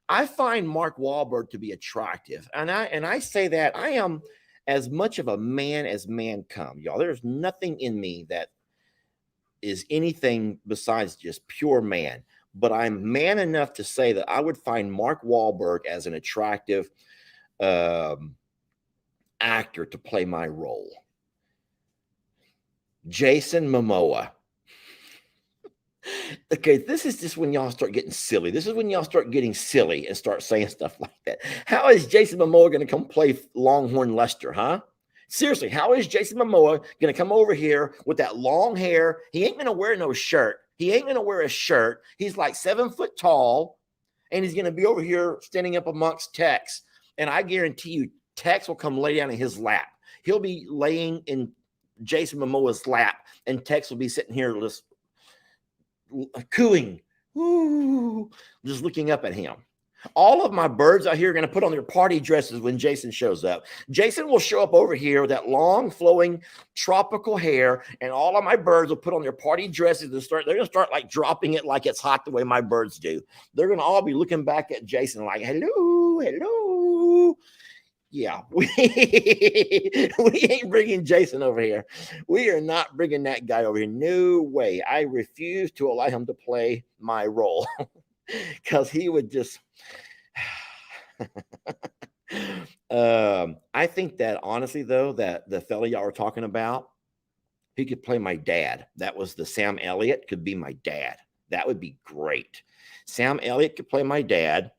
I find Mark Wahlberg to be attractive. And I say that I am as much of a man as man come, y'all. There's nothing in me that is anything besides just pure man. But I'm man enough to say that I would find Mark Wahlberg as an attractive actor to play my role. Jason Momoa. Okay, this is just when y'all start getting silly. This is when y'all start getting silly and start saying stuff like that. How is Jason Momoa going to come play Longhorn Lester, huh? Seriously, how is Jason Momoa going to come over here with that long hair? He ain't going to wear no shirt. He ain't going to wear a shirt. He's like 7 foot tall, and he's going to be over here standing up amongst Tex. And I guarantee you, Tex will come lay down in his lap. He'll be laying in Jason Momoa's lap, and Tex will be sitting here just cooing, just looking up at him. All of my birds out here are going to put on their party dresses when Jason shows up. Jason will show up over here with that long, flowing, tropical hair, and all of my birds will put on their party dresses and they're going to start like dropping it like it's hot the way my birds do. They're going to all be looking back at Jason like, hello, hello. Yeah, we ain't bringing Jason over here. We are not bringing that guy over here. No way. I refuse to allow him to play my role because he would just. I think that honestly, though, that the fella y'all were talking about, he could play my dad. That was the Sam Elliott could be my dad. That would be great. Sam Elliott could play my dad.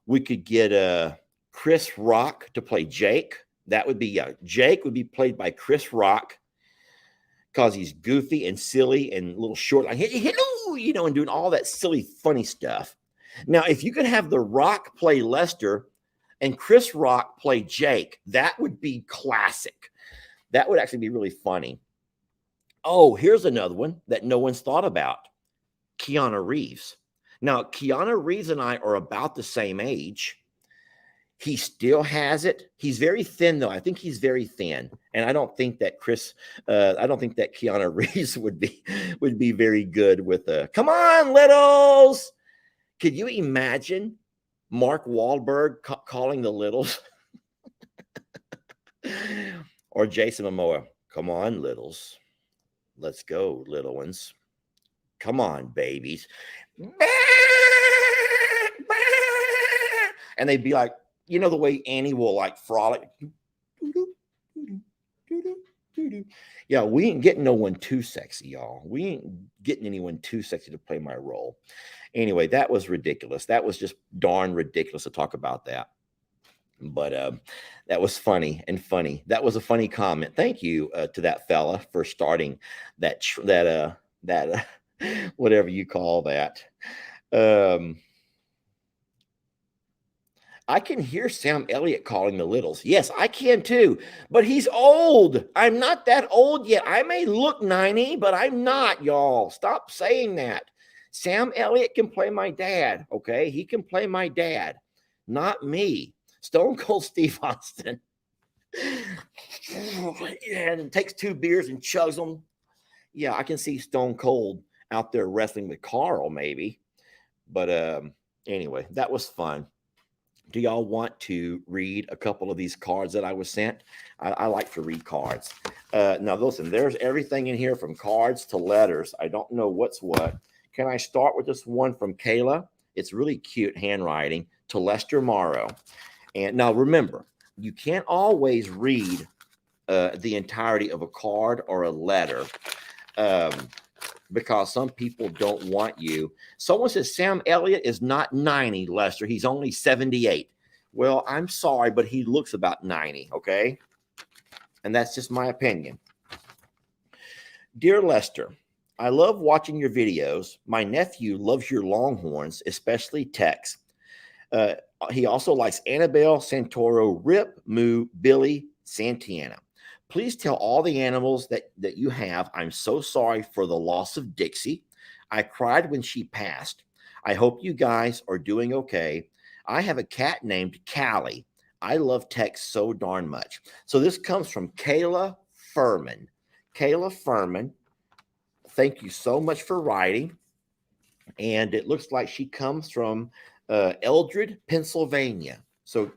We could get Chris Rock to play Jake. That would be Jake would be played by Chris Rock. because he's goofy and silly and a little short, like, hello, you know, and doing all that silly, funny stuff. Now, if you could have The Rock play Lester and Chris Rock play Jake, that would be classic. That would actually be really funny. Oh, here's another one that no one's thought about. Keanu Reeves. Now, Keanu Reeves and I are about the same age. He still has it. He's very thin, though. I think he's very thin, and I don't think that I don't think that Keanu Reeves would be very good with "Come on, littles." Could you imagine Mark Wahlberg calling the littles, or Jason Momoa? Come on, littles. Let's go, little ones. Come on, babies. And they'd be like, you know, the way Annie will like frolic. Yeah, we ain't getting no one too sexy, y'all. We ain't getting anyone too sexy to play my role. Anyway, that was ridiculous. That was just darn ridiculous to talk about that. But that was funny and funny. That was a funny comment. Thank you to that fella for starting that whatever you call that. I can hear Sam Elliott calling the littles. Yes, I can too. But he's old. I'm not that old yet. I may look 90, but I'm not, y'all. Stop saying that. Sam Elliott can play my dad, okay? He can play my dad, not me. Stone Cold Steve Austin. And takes 2 beers and chugs them. Yeah, I can see Stone Cold out there wrestling with Carl, maybe. But anyway, that was fun. Do y'all want to read a couple of these cards that I was sent? I like to read cards. Now, listen, there's everything in here from cards to letters. I don't know what's what. Can I start with this one from Kayla? It's really cute handwriting, to Lester Morrow. And now remember, you can't always read the entirety of a card or a letter. Because some people don't want you. Someone says Sam Elliott is not 90, Lester. He's only 78. Well, I'm sorry, but he looks about 90, okay? And that's just my opinion. Dear Lester, I love watching your videos. My nephew loves your Longhorns, especially Tex. He also likes Annabelle, Santoro, Rip, Moo, Billy, Santana. Please tell all the animals that you have, I'm so sorry for the loss of Dixie. I cried when she passed. I hope you guys are doing okay. I have a cat named Callie. I love Tex so darn much. So this comes from Kayla Furman. Kayla Furman, thank you so much for writing. And it looks like she comes from Eldred, Pennsylvania. So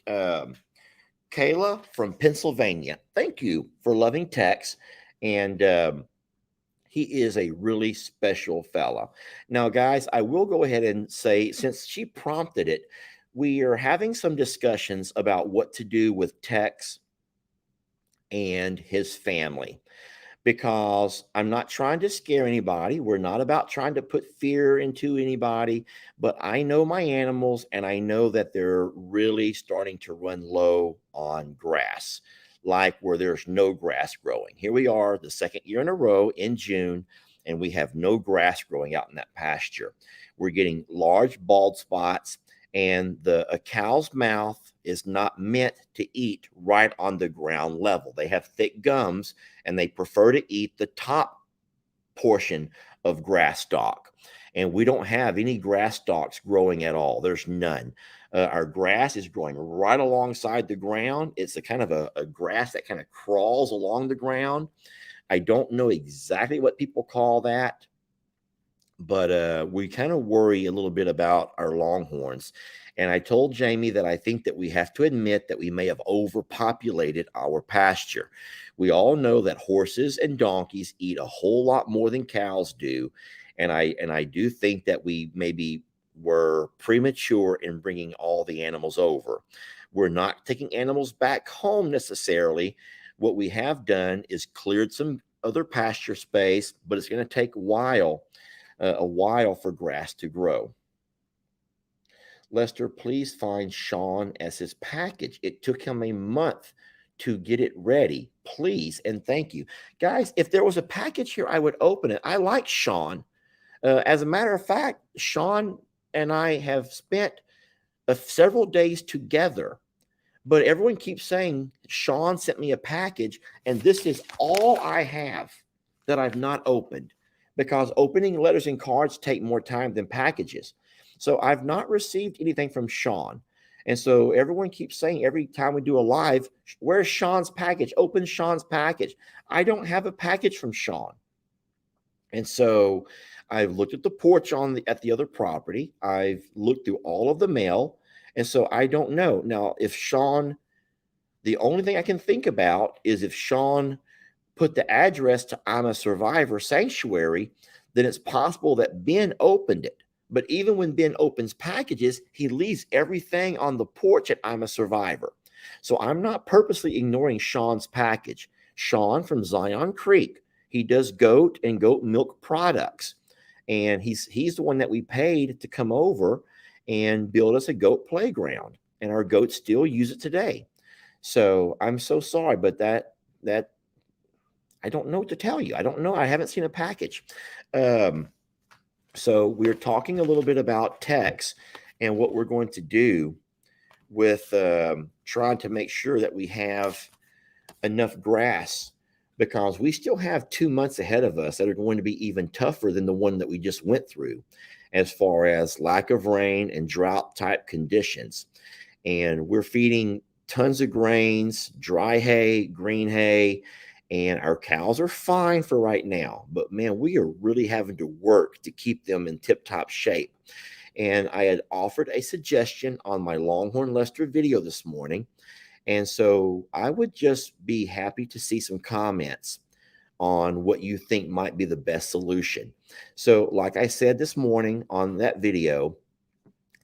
Kayla from Pennsylvania, thank you for loving Tex. And he is a really special fella. Now, guys, I will go ahead and say, since she prompted it, we are having some discussions about what to do with Tex and his family, because I'm not trying to scare anybody. We're not about trying to put fear into anybody, but I know my animals, and I know that they're really starting to run low on grass, like where there's no grass growing. Here we are, the second year in a row in June, and we have no grass growing out in that pasture. We're getting large bald spots, and a cow's mouth is not meant to eat right on the ground level. They have thick gums, and they prefer to eat the top portion of grass stalk. And we don't have any grass stalks growing at all. There's none. Our grass is growing right alongside the ground. It's a kind of a grass that kind of crawls along the ground. I don't know exactly what people call that, but we kind of worry a little bit about our Longhorns. And I told Jamie that I think that we have to admit that we may have overpopulated our pasture. We all know that horses and donkeys eat a whole lot more than cows do. And I do think that we maybe were premature in bringing all the animals over. We're not taking animals back home necessarily. What we have done is cleared some other pasture space, but it's going to take a while for grass to grow. Lester, please find Sean as his package. It took him a month to get it ready, please and thank you. Guys, if there was a package here, I would open it. I like Sean. As a matter of fact, Sean and I have spent several days together, but everyone keeps saying Sean sent me a package, and this is all I have that I've not opened, because opening letters and cards take more time than packages. So I've not received anything from Sean. And so everyone keeps saying every time we do a live, where's Sean's package? Open Sean's package. I don't have a package from Sean. And so I've looked at the porch at the other property. I've looked through all of the mail. And so I don't know. Now, if Sean, the only thing I can think about is if Sean put the address to I'm a Survivor Sanctuary, then it's possible that Ben opened it. But even when Ben opens packages, he leaves everything on the porch at I'm a Survivor. So I'm not purposely ignoring Sean's package. Sean from Zion Creek, he does goat and goat milk products. And he's the one that we paid to come over and build us a goat playground. And our goats still use it today. So I'm so sorry, but that I don't know what to tell you. I don't know. I haven't seen a package. So we're talking a little bit about techs and what we're going to do with trying to make sure that we have enough grass, because we still have 2 months ahead of us that are going to be even tougher than the one that we just went through, as far as lack of rain and drought type conditions. And we're feeding tons of grains, dry hay, green hay, and our cows are fine for right now. But man, we are really having to work to keep them in tip-top shape. And I had offered a suggestion on my Longhorn Lester video this morning. And so I would just be happy to see some comments on what you think might be the best solution. So like I said this morning on that video,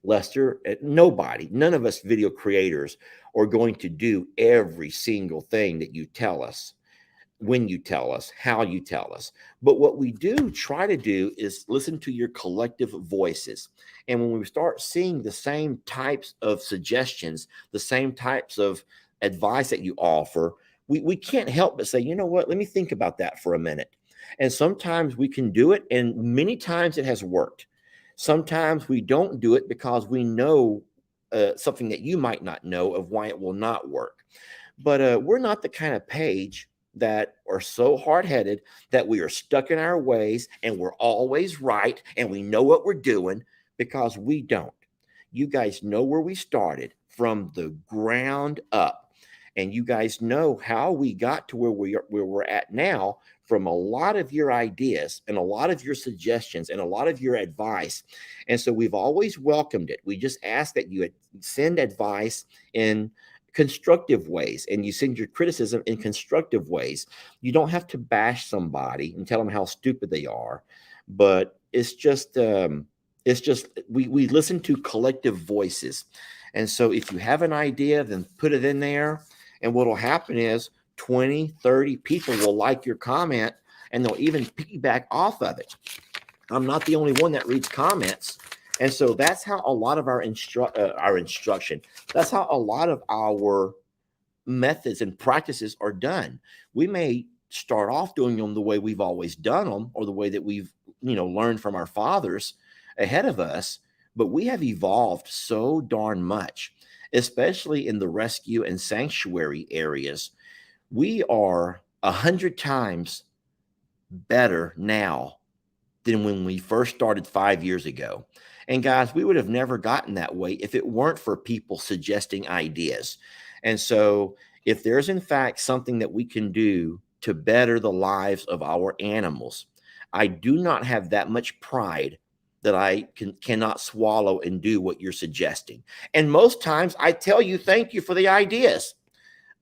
Lester, none of us video creators are going to do every single thing that you tell us, when you tell us, how you tell us. But what we do try to do is listen to your collective voices. And when we start seeing the same types of suggestions, the same types of advice that you offer, we can't help but say, you know what, let me think about that for a minute. And sometimes we can do it, and many times it has worked. Sometimes we don't do it because we know something that you might not know of why it will not work. But we're not the kind of page that are so hard-headed that we are stuck in our ways and we're always right and we know what we're doing, because we don't. You guys know where we started from the ground up, and you guys know how we got to where we're at now from a lot of your ideas and a lot of your suggestions and a lot of your advice. And so we've always welcomed it. We just ask that you send advice in constructive ways, and you send your criticism in constructive ways. You don't have to bash somebody and tell them how stupid they are, but it's just we listen to collective voices. And so if you have an idea, then put it in there, and what will happen is 20, 30 people will like your comment, and they'll even piggyback off of it. I'm not the only one that reads comments. And so that's how a lot of our instruction, that's how a lot of our methods and practices are done. We may start off doing them the way we've always done them, or the way that we've, learned from our fathers ahead of us, but we have evolved so darn much, especially in the rescue and sanctuary areas. We are 100 times better now than when we first started 5 years ago. And guys, we would have never gotten that way if it weren't for people suggesting ideas. And so if there's in fact something that we can do to better the lives of our animals, I do not have that much pride that I cannot swallow and do what you're suggesting. And most times I tell you, thank you for the ideas.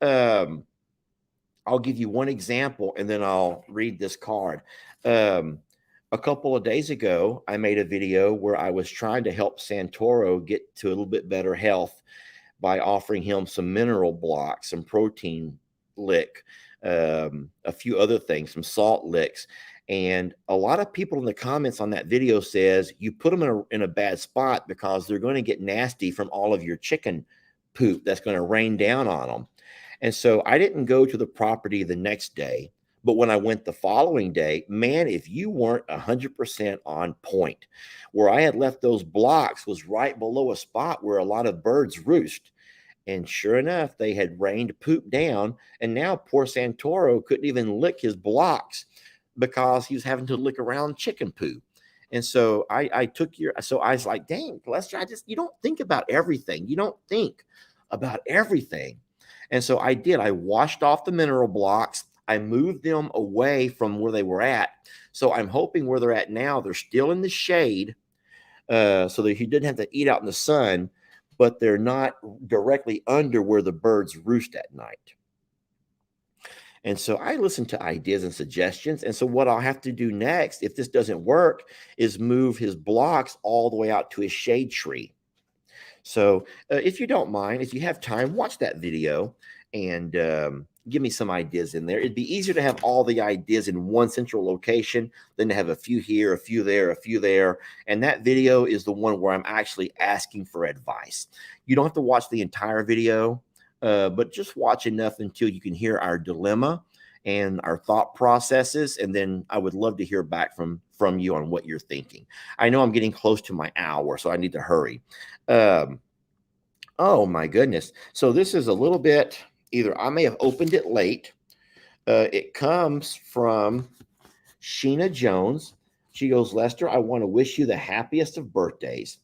I'll give you one example, and then I'll read this card. A couple of days ago, I made a video where I was trying to help Santoro get to a little bit better health by offering him some mineral blocks, some protein lick, a few other things, some salt licks. And a lot of people in the comments on that video says you put them in a bad spot because they're going to get nasty from all of your chicken poop that's going to rain down on them. And so I didn't go to the property the next day. But when I went the following day, man, if you weren't 100% on point, where I had left those blocks was right below a spot where a lot of birds roost. And sure enough, they had rained poop down. And now poor Santoro couldn't even lick his blocks because he was having to lick around chicken poo. And so I took so I was like, dang, Lester, you don't think about everything. You don't think about everything. And so I did. I washed off the mineral blocks. I moved them away from where they were at. So I'm hoping where they're at now, they're still in the shade, so that he didn't have to eat out in the sun, but they're not directly under where the birds roost at night. And so I listen to ideas and suggestions. And so what I'll have to do next, if this doesn't work, is move his blocks all the way out to his shade tree. So if you don't mind, if you have time, watch that video and give me some ideas in there. It'd be easier to have all the ideas in one central location than to have a few here, a few there, a few there. And that video is the one where I'm actually asking for advice. You don't have to watch the entire video, but just watch enough until you can hear our dilemma and our thought processes. And then I would love to hear back from you on what you're thinking. I know I'm getting close to my hour, so I need to hurry. Oh my goodness. So this is a little bit, either I may have opened it late. It comes from Sheena Jones. She goes, Lester, I want to wish you the happiest of birthdays.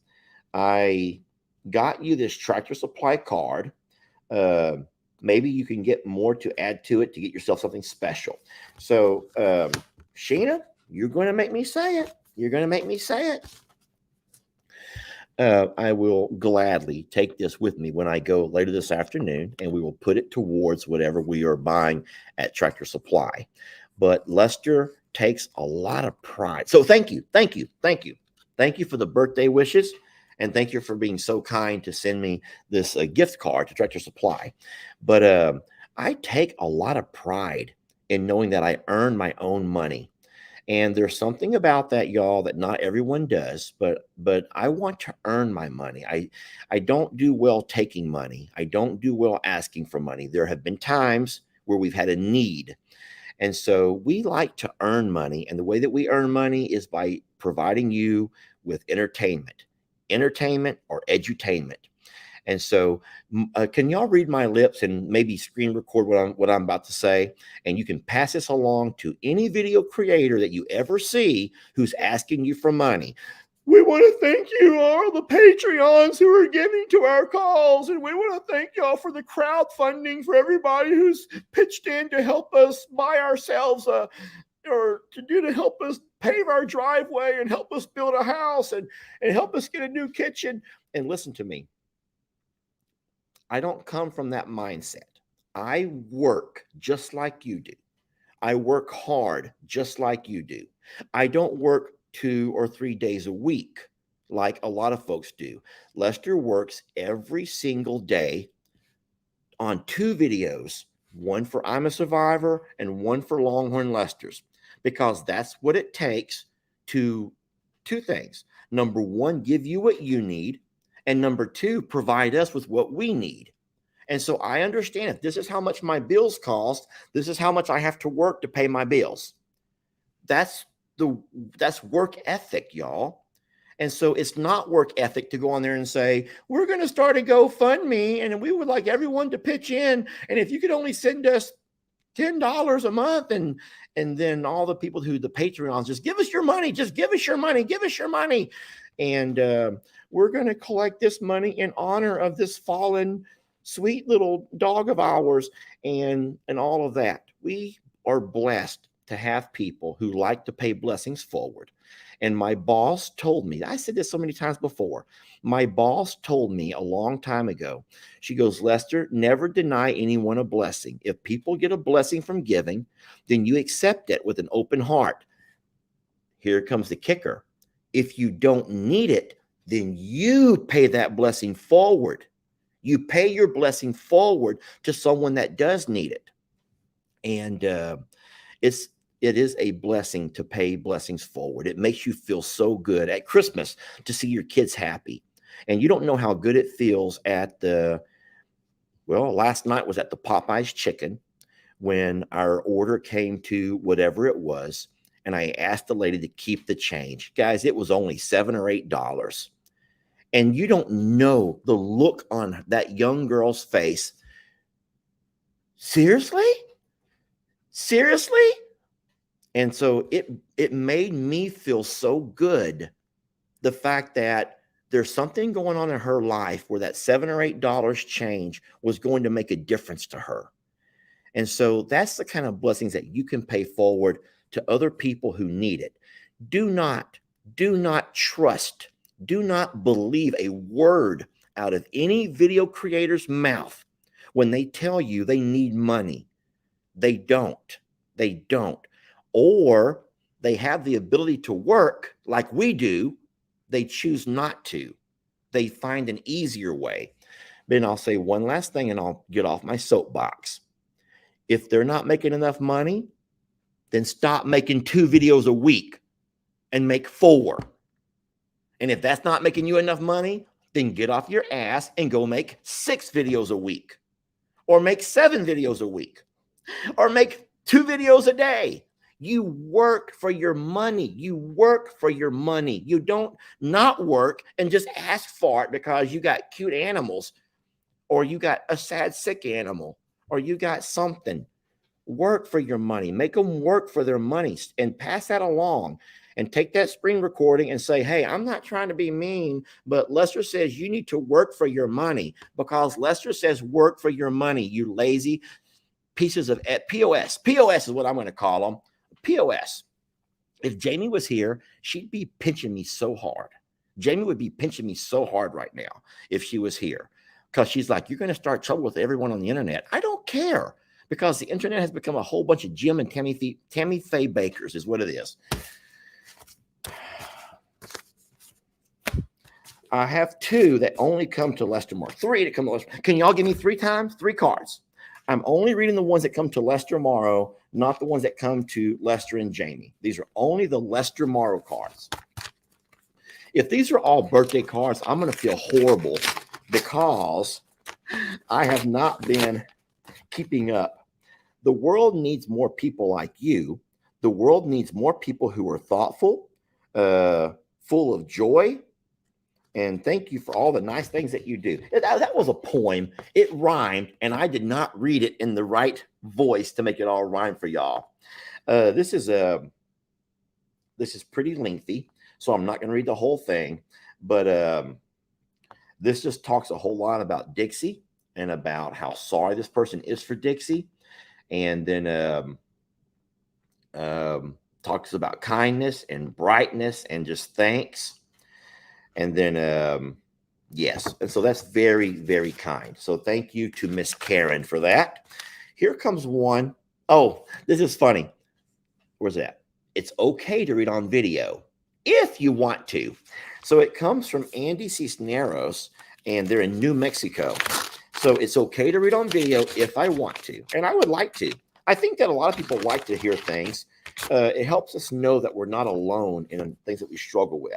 I got you this Tractor Supply card. Maybe you can get more to add to it to get yourself something special. So, Sheena, you're going to make me say it. You're going to make me say it. I will gladly take this with me when I go later this afternoon, and we will put it towards whatever we are buying at Tractor Supply. But Lester takes a lot of pride. So thank you for the birthday wishes, and thank you for being so kind to send me this gift card to Tractor Supply. But I take a lot of pride in knowing that I earn my own money. And there's something about that, y'all, that not everyone does, but I want to earn my money. I don't do well taking money. I don't do well asking for money. There have been times where we've had a need. And so we like to earn money. And the way that we earn money is by providing you with entertainment or edutainment. And so, can y'all read my lips and maybe screen record what I'm about to say? And you can pass this along to any video creator that you ever see who's asking you for money. We want to thank you, all the Patreons who are giving to our cause. And we want to thank y'all for the crowdfunding for everybody who's pitched in to help us buy ourselves or to help us pave our driveway and help us build a house and help us get a new kitchen. And listen to me. I don't come from that mindset. I work just like you do. I work hard just like you do. I don't work 2 or 3 days a week like a lot of folks do. Lester works every single day on 2 videos, one for I'm a Survivor and one for Longhorn Lester's, because that's what it takes to 2 things. Number 1, give you what you need. And number 2, provide us with what we need. And so I understand if this is how much my bills cost, this is how much I have to work to pay my bills. That's work ethic, y'all. And so it's not work ethic to go on there and say, we're going to start a GoFundMe and we would like everyone to pitch in. And if you could only send us $10 a month, and then all the people who the Patreons just give us your money, just give us your money, give us your money. And we're going to collect this money in honor of this fallen sweet little dog of ours and all of that. We are blessed to have people who like to pay blessings forward. And my boss told me, I said this so many times before, my boss told me a long time ago, she goes, Lester, never deny anyone a blessing. If people get a blessing from giving, then you accept it with an open heart. Here comes the kicker. If you don't need it, then you pay that blessing forward. You pay your blessing forward to someone that does need it. And it is a blessing to pay blessings forward. It makes you feel so good at Christmas to see your kids happy. And you don't know how good it feels at the Well, last night was at the Popeyes Chicken when our order came to whatever it was, and I asked the lady to keep the change. Guys, it was only $7 or $8. And you don't know the look on that young girl's face. Seriously? Seriously? And so it made me feel so good. The fact that there's something going on in her life where that $7 or $8 change was going to make a difference to her. And so that's the kind of blessings that you can pay forward to other people who need it. Do not trust, do not believe a word out of any video creator's mouth when they tell you they need money. They don't. They don't. Or they have the ability to work like we do. They choose not to. They find an easier way. Then I'll say one last thing and I'll get off my soapbox. If they're not making enough money, then stop making 2 videos a week and make 4. And if that's not making you enough money, then get off your ass and go make 6 videos a week, or make 7 videos a week, or make 2 videos a day. You work for your money. You work for your money. You don't not work and just ask for it because you got cute animals, or you got a sad, sick animal, or you got something. Work for your money. Make them work for their money and pass that along. And take that screen recording and say, hey, I'm not trying to be mean, but Lester says you need to work for your money, because Lester says work for your money, you lazy pieces of POS. POS is what I'm going to call them. POS. If Jamie was here, she'd be pinching me so hard. Jamie would be pinching me so hard right now if she was here, because she's like, you're going to start trouble with everyone on the internet. I don't care, because the internet has become a whole bunch of Jim and Tammy Faye Bakers is what it is. I have 2 that only come to Lester Morrow. 3 that come to Lester. Can y'all give me 3 times? 3 cards. I'm only reading the ones that come to Lester Morrow, not the ones that come to Lester and Jamie. These are only the Lester Morrow cards. If these are all birthday cards, I'm going to feel horrible because I have not been keeping up. The world needs more people like you. The world needs more people who are thoughtful, full of joy. And thank you for all the nice things that you do. That was a poem. It rhymed, and I did not read it in the right voice to make it all rhyme for y'all. This is pretty lengthy, so I'm not going to read the whole thing. But this just talks a whole lot about Dixie and about how sorry this person is for Dixie. And then talks about kindness and brightness and just thanks. And then, yes. And so that's very, very kind. So thank you to Miss Karen for that. Here comes one. Oh, this is funny. Where's that? It's okay to read on video if you want to. So it comes from Andy Cisneros, and they're in New Mexico. So it's okay to read on video if I want to. And I would like to. I think that a lot of people like to hear things. It helps us know that we're not alone in things that we struggle with.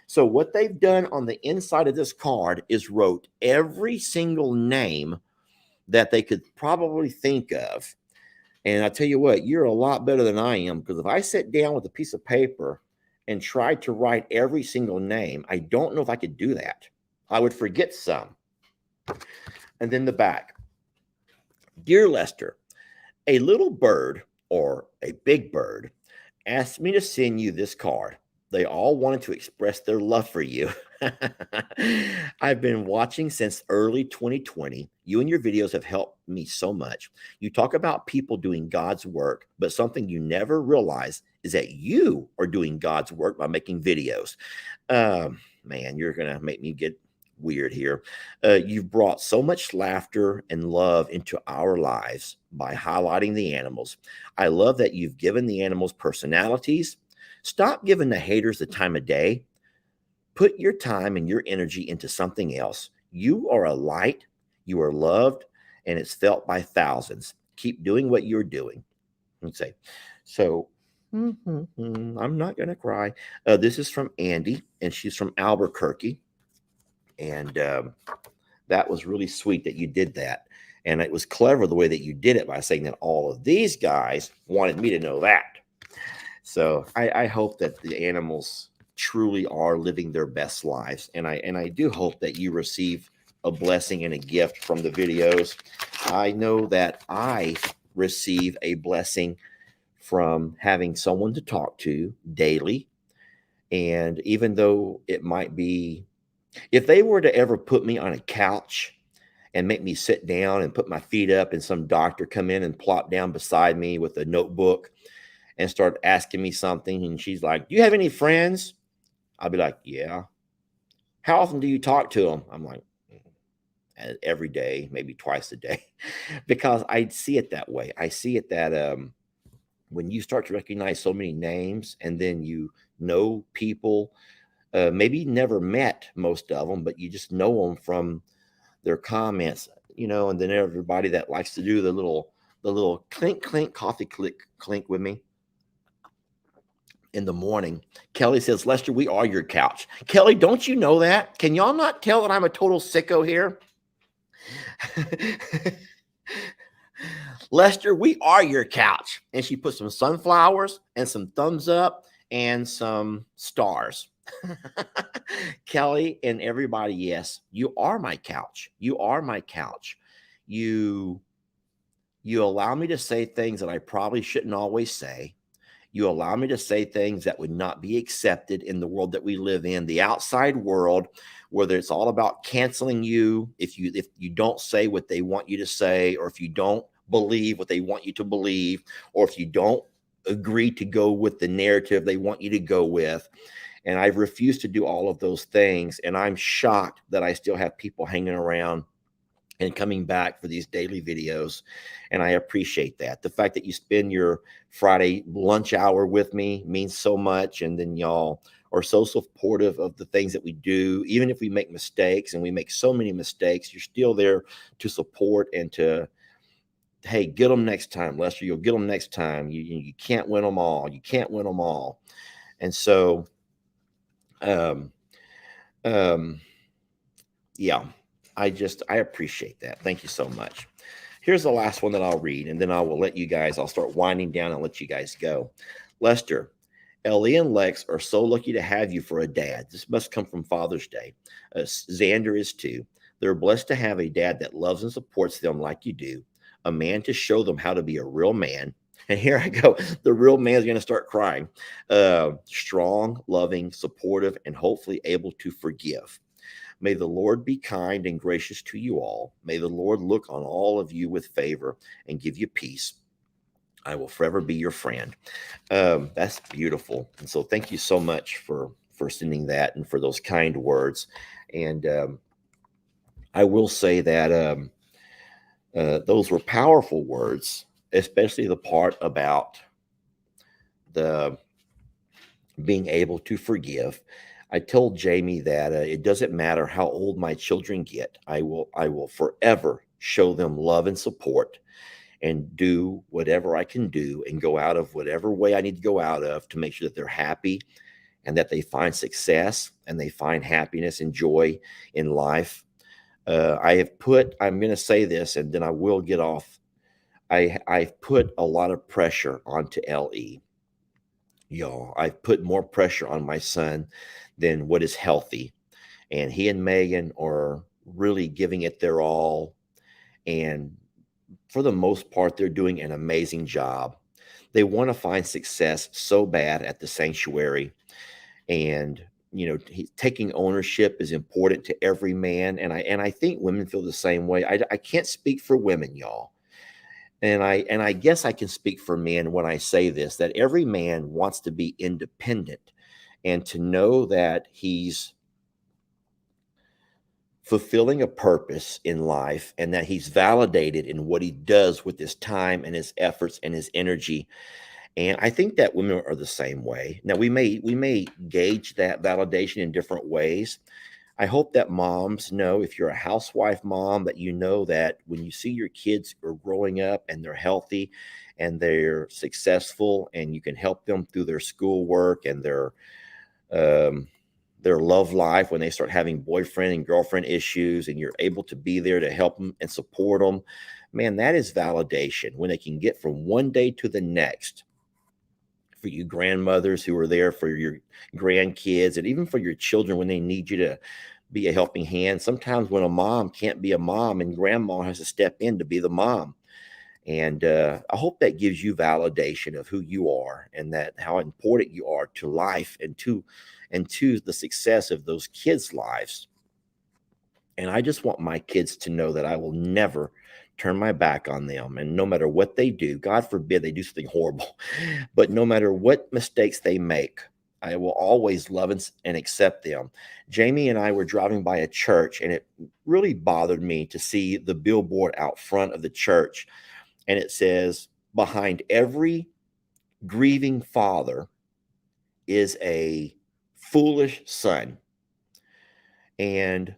So what they've done on the inside of this card is wrote every single name that they could probably think of. And I tell you what, you're a lot better than I am, because if I sat down with a piece of paper and tried to write every single name, I don't know if I could do that. I would forget some. And then the back. Dear Lester, a little bird, or a big bird, asked me to send you this card. They all wanted to express their love for you. I've been watching since early 2020. You and your videos have helped me so much. You talk about people doing God's work, but something you never realize is that you are doing God's work by making videos. Man, you're going to make me get weird here. You've brought so much laughter and love into our lives by highlighting the animals. I love that you've given the animals personalities. Stop giving the haters the time of day. Put your time and your energy into something else. You are a light, you are loved, and it's felt by thousands. Keep doing what you're doing. Let's say, so I'm not going to cry. This is from Andy, and she's from Albuquerque. And that was really sweet that you did that. And it was clever the way that you did it by saying that all of these guys wanted me to know that. So I hope that the animals truly are living their best lives. And I do hope that you receive a blessing and a gift from the videos. I know that I receive a blessing from having someone to talk to daily. And even though it might be, if they were to ever put me on a couch and make me sit down and put my feet up and some doctor come in and plop down beside me with a notebook and start asking me something, and she's like, "Do you have any friends?" I'll be like, "Yeah." "How often do you talk to them?" I'm like, every day, maybe twice a day, because I see it that way. I see it that when you start to recognize so many names, and then you know people, maybe never met most of them, but you just know them from their comments, and then everybody that likes to do the little clink clink coffee click clink with me in the morning. Kelly says, "Lester, we are your couch." Kelly, don't you know that? Can y'all not tell that I'm a total sicko here? "Lester, we are your couch." And she put some sunflowers and some thumbs up and some stars. Kelly and everybody, yes, you are my couch. You are my couch. You allow me to say things that I probably shouldn't always say. You allow me to say things that would not be accepted in the world that we live in, the outside world, whether it's all about canceling you if you don't say what they want you to say, or if you don't believe what they want you to believe, or if you don't agree to go with the narrative they want you to go with. And I've refused to do all of those things. And I'm shocked that I still have people hanging around and coming back for these daily videos. And I appreciate that. The fact that you spend your Friday lunch hour with me means so much. And then y'all are so supportive of the things that we do. Even if we make mistakes, and we make so many mistakes, you're still there to support and to, hey, get them next time, Lester. You'll get them next time. You can't win them all. You can't win them all. And so, um, um, yeah, I appreciate that. Thank you so much. Here's the last one that I'll read, and then I'll start winding down and let you guys go. "Lester, Ellie and Lex are so lucky to have you for a dad. This must come from Father's Day. Xander is too. They're blessed to have a dad that loves and supports them like you do, a man to show them how to be a real man." And here I go. The real man is going to start crying. "Strong, loving, supportive, and hopefully able to forgive. May the Lord be kind and gracious to you all. May the Lord look on all of you with favor and give you peace. I will forever be your friend." That's beautiful. And so thank you so much for sending that and for those kind words. And I will say that those were powerful words, especially the part about the being able to forgive. I told Jamie that it doesn't matter how old my children get. I will forever show them love and support, and do whatever I can do, and go out of whatever way I need to go out of to make sure that they're happy, and that they find success and they find happiness and joy in life. I'm going to say this, and then I will get off. I've put a lot of pressure onto LE. Y'all, I've put more pressure on my son than what is healthy. And he and Megan are really giving it their all. And for the most part, they're doing an amazing job. They want to find success so bad at the sanctuary. And, taking ownership is important to every man. And I think women feel the same way. I can't speak for women, y'all. And I guess I can speak for men when I say this, that every man wants to be independent and to know that he's fulfilling a purpose in life, and that he's validated in what he does with his time and his efforts and his energy. And I think that women are the same way. Now we may gauge that validation in different ways. I hope that moms know, if you're a housewife mom, that you know that when you see your kids are growing up and they're healthy and they're successful, and you can help them through their schoolwork and um, their love life, when they start having boyfriend and girlfriend issues, and you're able to be there to help them and support them, Man, that is validation when they can get from one day to the next. For you grandmothers who are there for your grandkids, and even for your children when they need you to be a helping hand. Sometimes when a mom can't be a mom and grandma has to step in to be the mom. And I hope that gives you validation of who you are and that how important you are to life and to the success of those kids' lives. And I just want my kids to know that I will never turn my back on them. And no matter what they do, God forbid they do something horrible, but no matter what mistakes they make, I will always love and accept them. Jamie and I were driving by a church, and it really bothered me to see the billboard out front of the church. And it says, behind every grieving father is a foolish son. And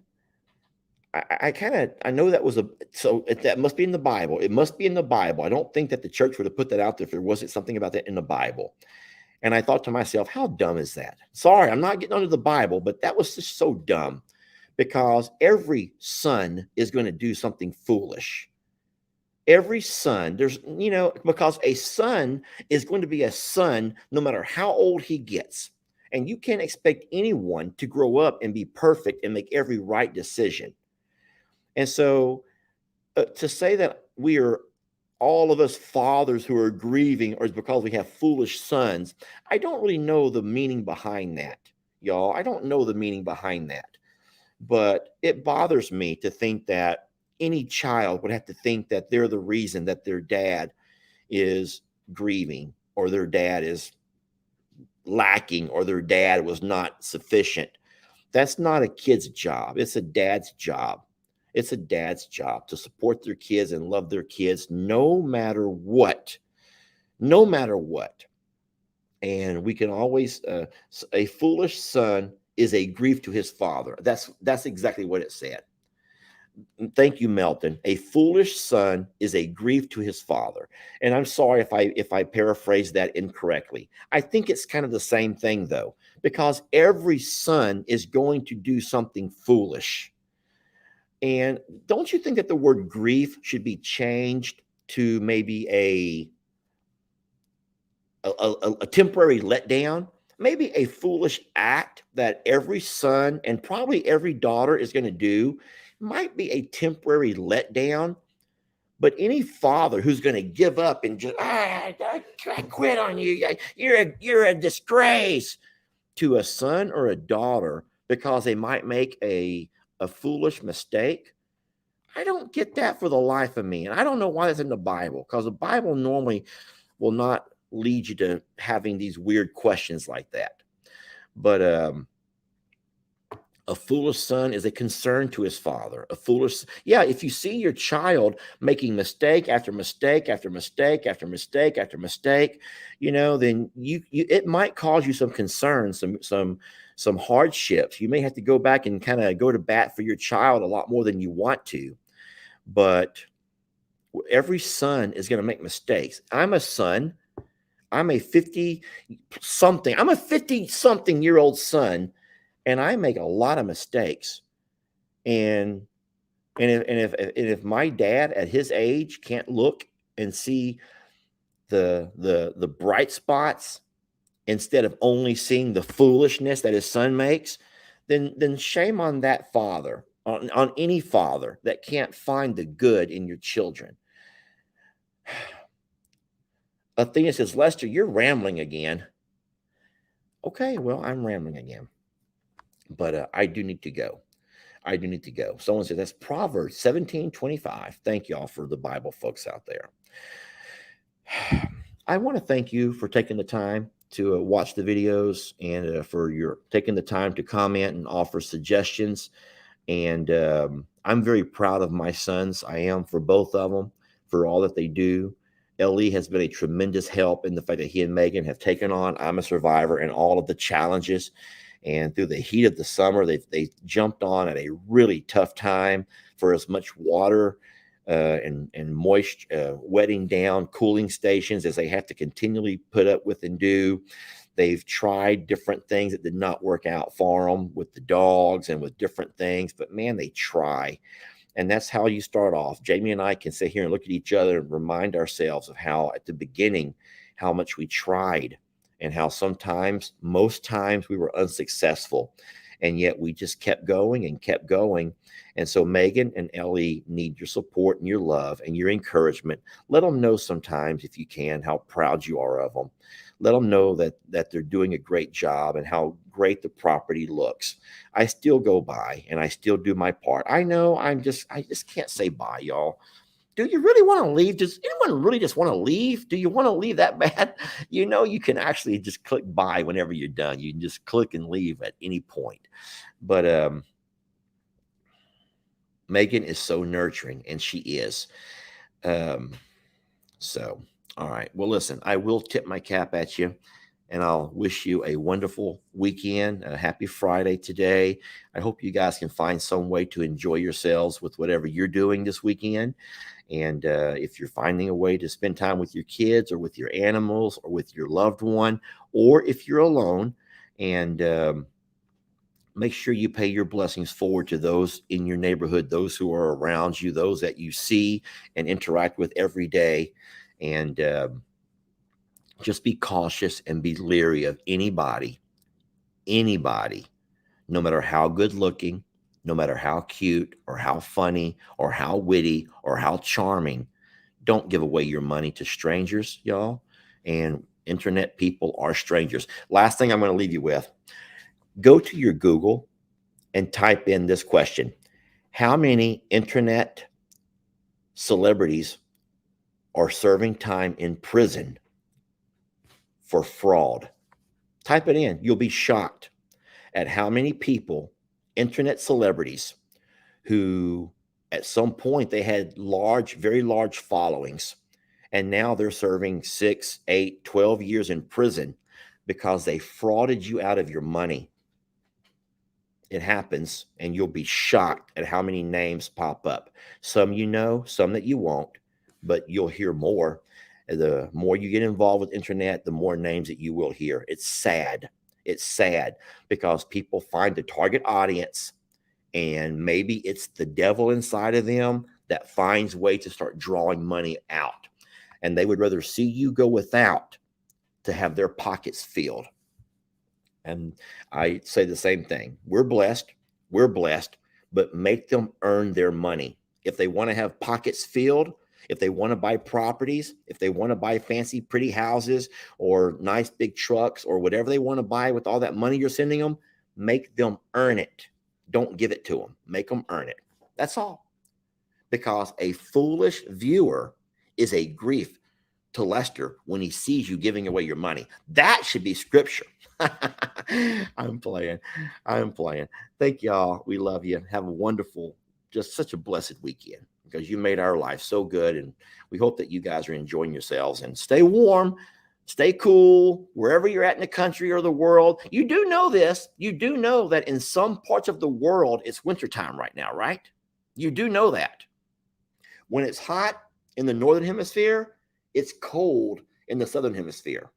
I know that was that must be in the Bible. It must be in the Bible. I don't think that the church would have put that out there if there wasn't something about that in the Bible. And I thought to myself, how dumb is that? Sorry, I'm not getting under the Bible, but that was just so dumb because every son is going to do something foolish. Every son, because a son is going to be a son no matter how old he gets. And you can't expect anyone to grow up and be perfect and make every right decision. And so to say that we are all of us fathers who are grieving or is because we have foolish sons, I don't really know the meaning behind that, y'all. I don't know the meaning behind that. But it bothers me to think that any child would have to think that they're the reason that their dad is grieving or their dad is lacking or their dad was not sufficient. That's not a kid's job. It's a dad's job. It's a dad's job to support their kids and love their kids no matter what. No matter what. And we can always, a foolish son is a grief to his father. That's exactly what it said. Thank you, Melton. A foolish son is a grief to his father. And I'm sorry if I paraphrase that incorrectly. I think it's kind of the same thing though, because every son is going to do something foolish. And don't you think that the word grief should be changed to maybe a temporary letdown? Maybe a foolish act that every son and probably every daughter is going to do might be a temporary letdown. But any father who's going to give up and just, I quit on you. You're a disgrace to a son or a daughter because they might make a foolish mistake. I don't get that for the life of me. And I don't know why that's in the Bible, because the Bible normally will not lead you to having these weird questions like that. But a foolish son is a concern to his father. If you see your child making mistake after mistake after mistake after mistake after mistake, then it might cause you some concern, some hardships. You may have to go back and kind of go to bat for your child a lot more than you want to. But every son is going to make mistakes. I'm a son. I'm a 50-something year old son, and I make a lot of mistakes. And if my dad at his age can't look and see the bright spots instead of only seeing the foolishness that his son makes, then shame on that father, on any father that can't find the good in your children. Athena says, Lester, you're rambling again. Okay, well, I'm rambling again. But I do need to go. Someone said that's Proverbs 17:25. Thank y'all for the Bible folks out there. I want to thank you for taking the time to watch the videos and for your taking the time to comment and offer suggestions. And I'm very proud of my sons. I am, for both of them, for all that they do. Ellie has been a tremendous help in the fact that he and Megan have taken on I'm a Survivor and all of the challenges. And through the heat of the summer, they jumped on at a really tough time for as much water and moisture, wetting down cooling stations as they have to continually put up with and do. They've tried different things that did not work out for them with the dogs and with different things, but man, they try. And that's how you start off. Jamie and I can sit here and look at each other and remind ourselves of how at the beginning, how much we tried and how sometimes, most times, we were unsuccessful. And yet we just kept going and kept going. And so Megan and Ellie need your support and your love and your encouragement. Let them know sometimes, if you can, how proud you are of them. Let them know that they're doing a great job and how great the property looks. I still go by and I still do my part. I know I just can't say bye, y'all. Do you really want to leave? Does anyone really just want to leave? Do you want to leave that bad? You know, you can actually just click buy whenever you're done. You can just click and leave at any point. But Megan is so nurturing, and she is. Um, so, all right. Well, listen, I will tip my cap at you, and I'll wish you a wonderful weekend. A happy Friday today. I hope you guys can find some way to enjoy yourselves with whatever you're doing this weekend. And if you're finding a way to spend time with your kids or with your animals or with your loved one, or if you're alone, and make sure you pay your blessings forward to those in your neighborhood, those who are around you, those that you see and interact with every day. And just be cautious and be leery of anybody, no matter how good looking, no matter how cute or how funny or how witty or how charming. Don't give away your money to strangers, y'all. And internet people are strangers. Last thing I'm going to leave you with, go to your Google and type in this question: how many internet celebrities are serving time in prison for fraud? Type it in. You'll be shocked at how many people, internet celebrities, who at some point they had large, very large followings, and now they're serving 6, 8, 12 years in prison because they frauded you out of your money. It happens, and you'll be shocked at how many names pop up. Some you know, some that you won't, but you'll hear more. The more you get involved with internet, the more names that you will hear. It's sad. It's sad because people find a target audience, and maybe it's the devil inside of them that finds way to start drawing money out. And they would rather see you go without to have their pockets filled. And I say the same thing. We're blessed, but make them earn their money. If they want to have pockets filled, if they want to buy properties, if they want to buy fancy, pretty houses or nice big trucks or whatever they want to buy with all that money you're sending them, make them earn it. Don't give it to them. Make them earn it. That's all. Because a foolish viewer is a grief to Lester when he sees you giving away your money. That should be scripture. I'm playing. Thank y'all. We love you. Have a wonderful, just such a blessed weekend, because you made our life so good. And we hope that you guys are enjoying yourselves, and stay warm, stay cool, wherever you're at in the country or the world. You do know this. You do know that in some parts of the world, it's wintertime right now, right? You do know that. When it's hot in the northern hemisphere, it's cold in the southern hemisphere.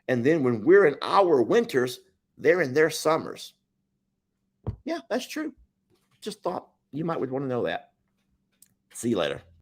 And then when we're in our winters, they're in their summers. Yeah, that's true. Just thought you might would want to know that. See you later.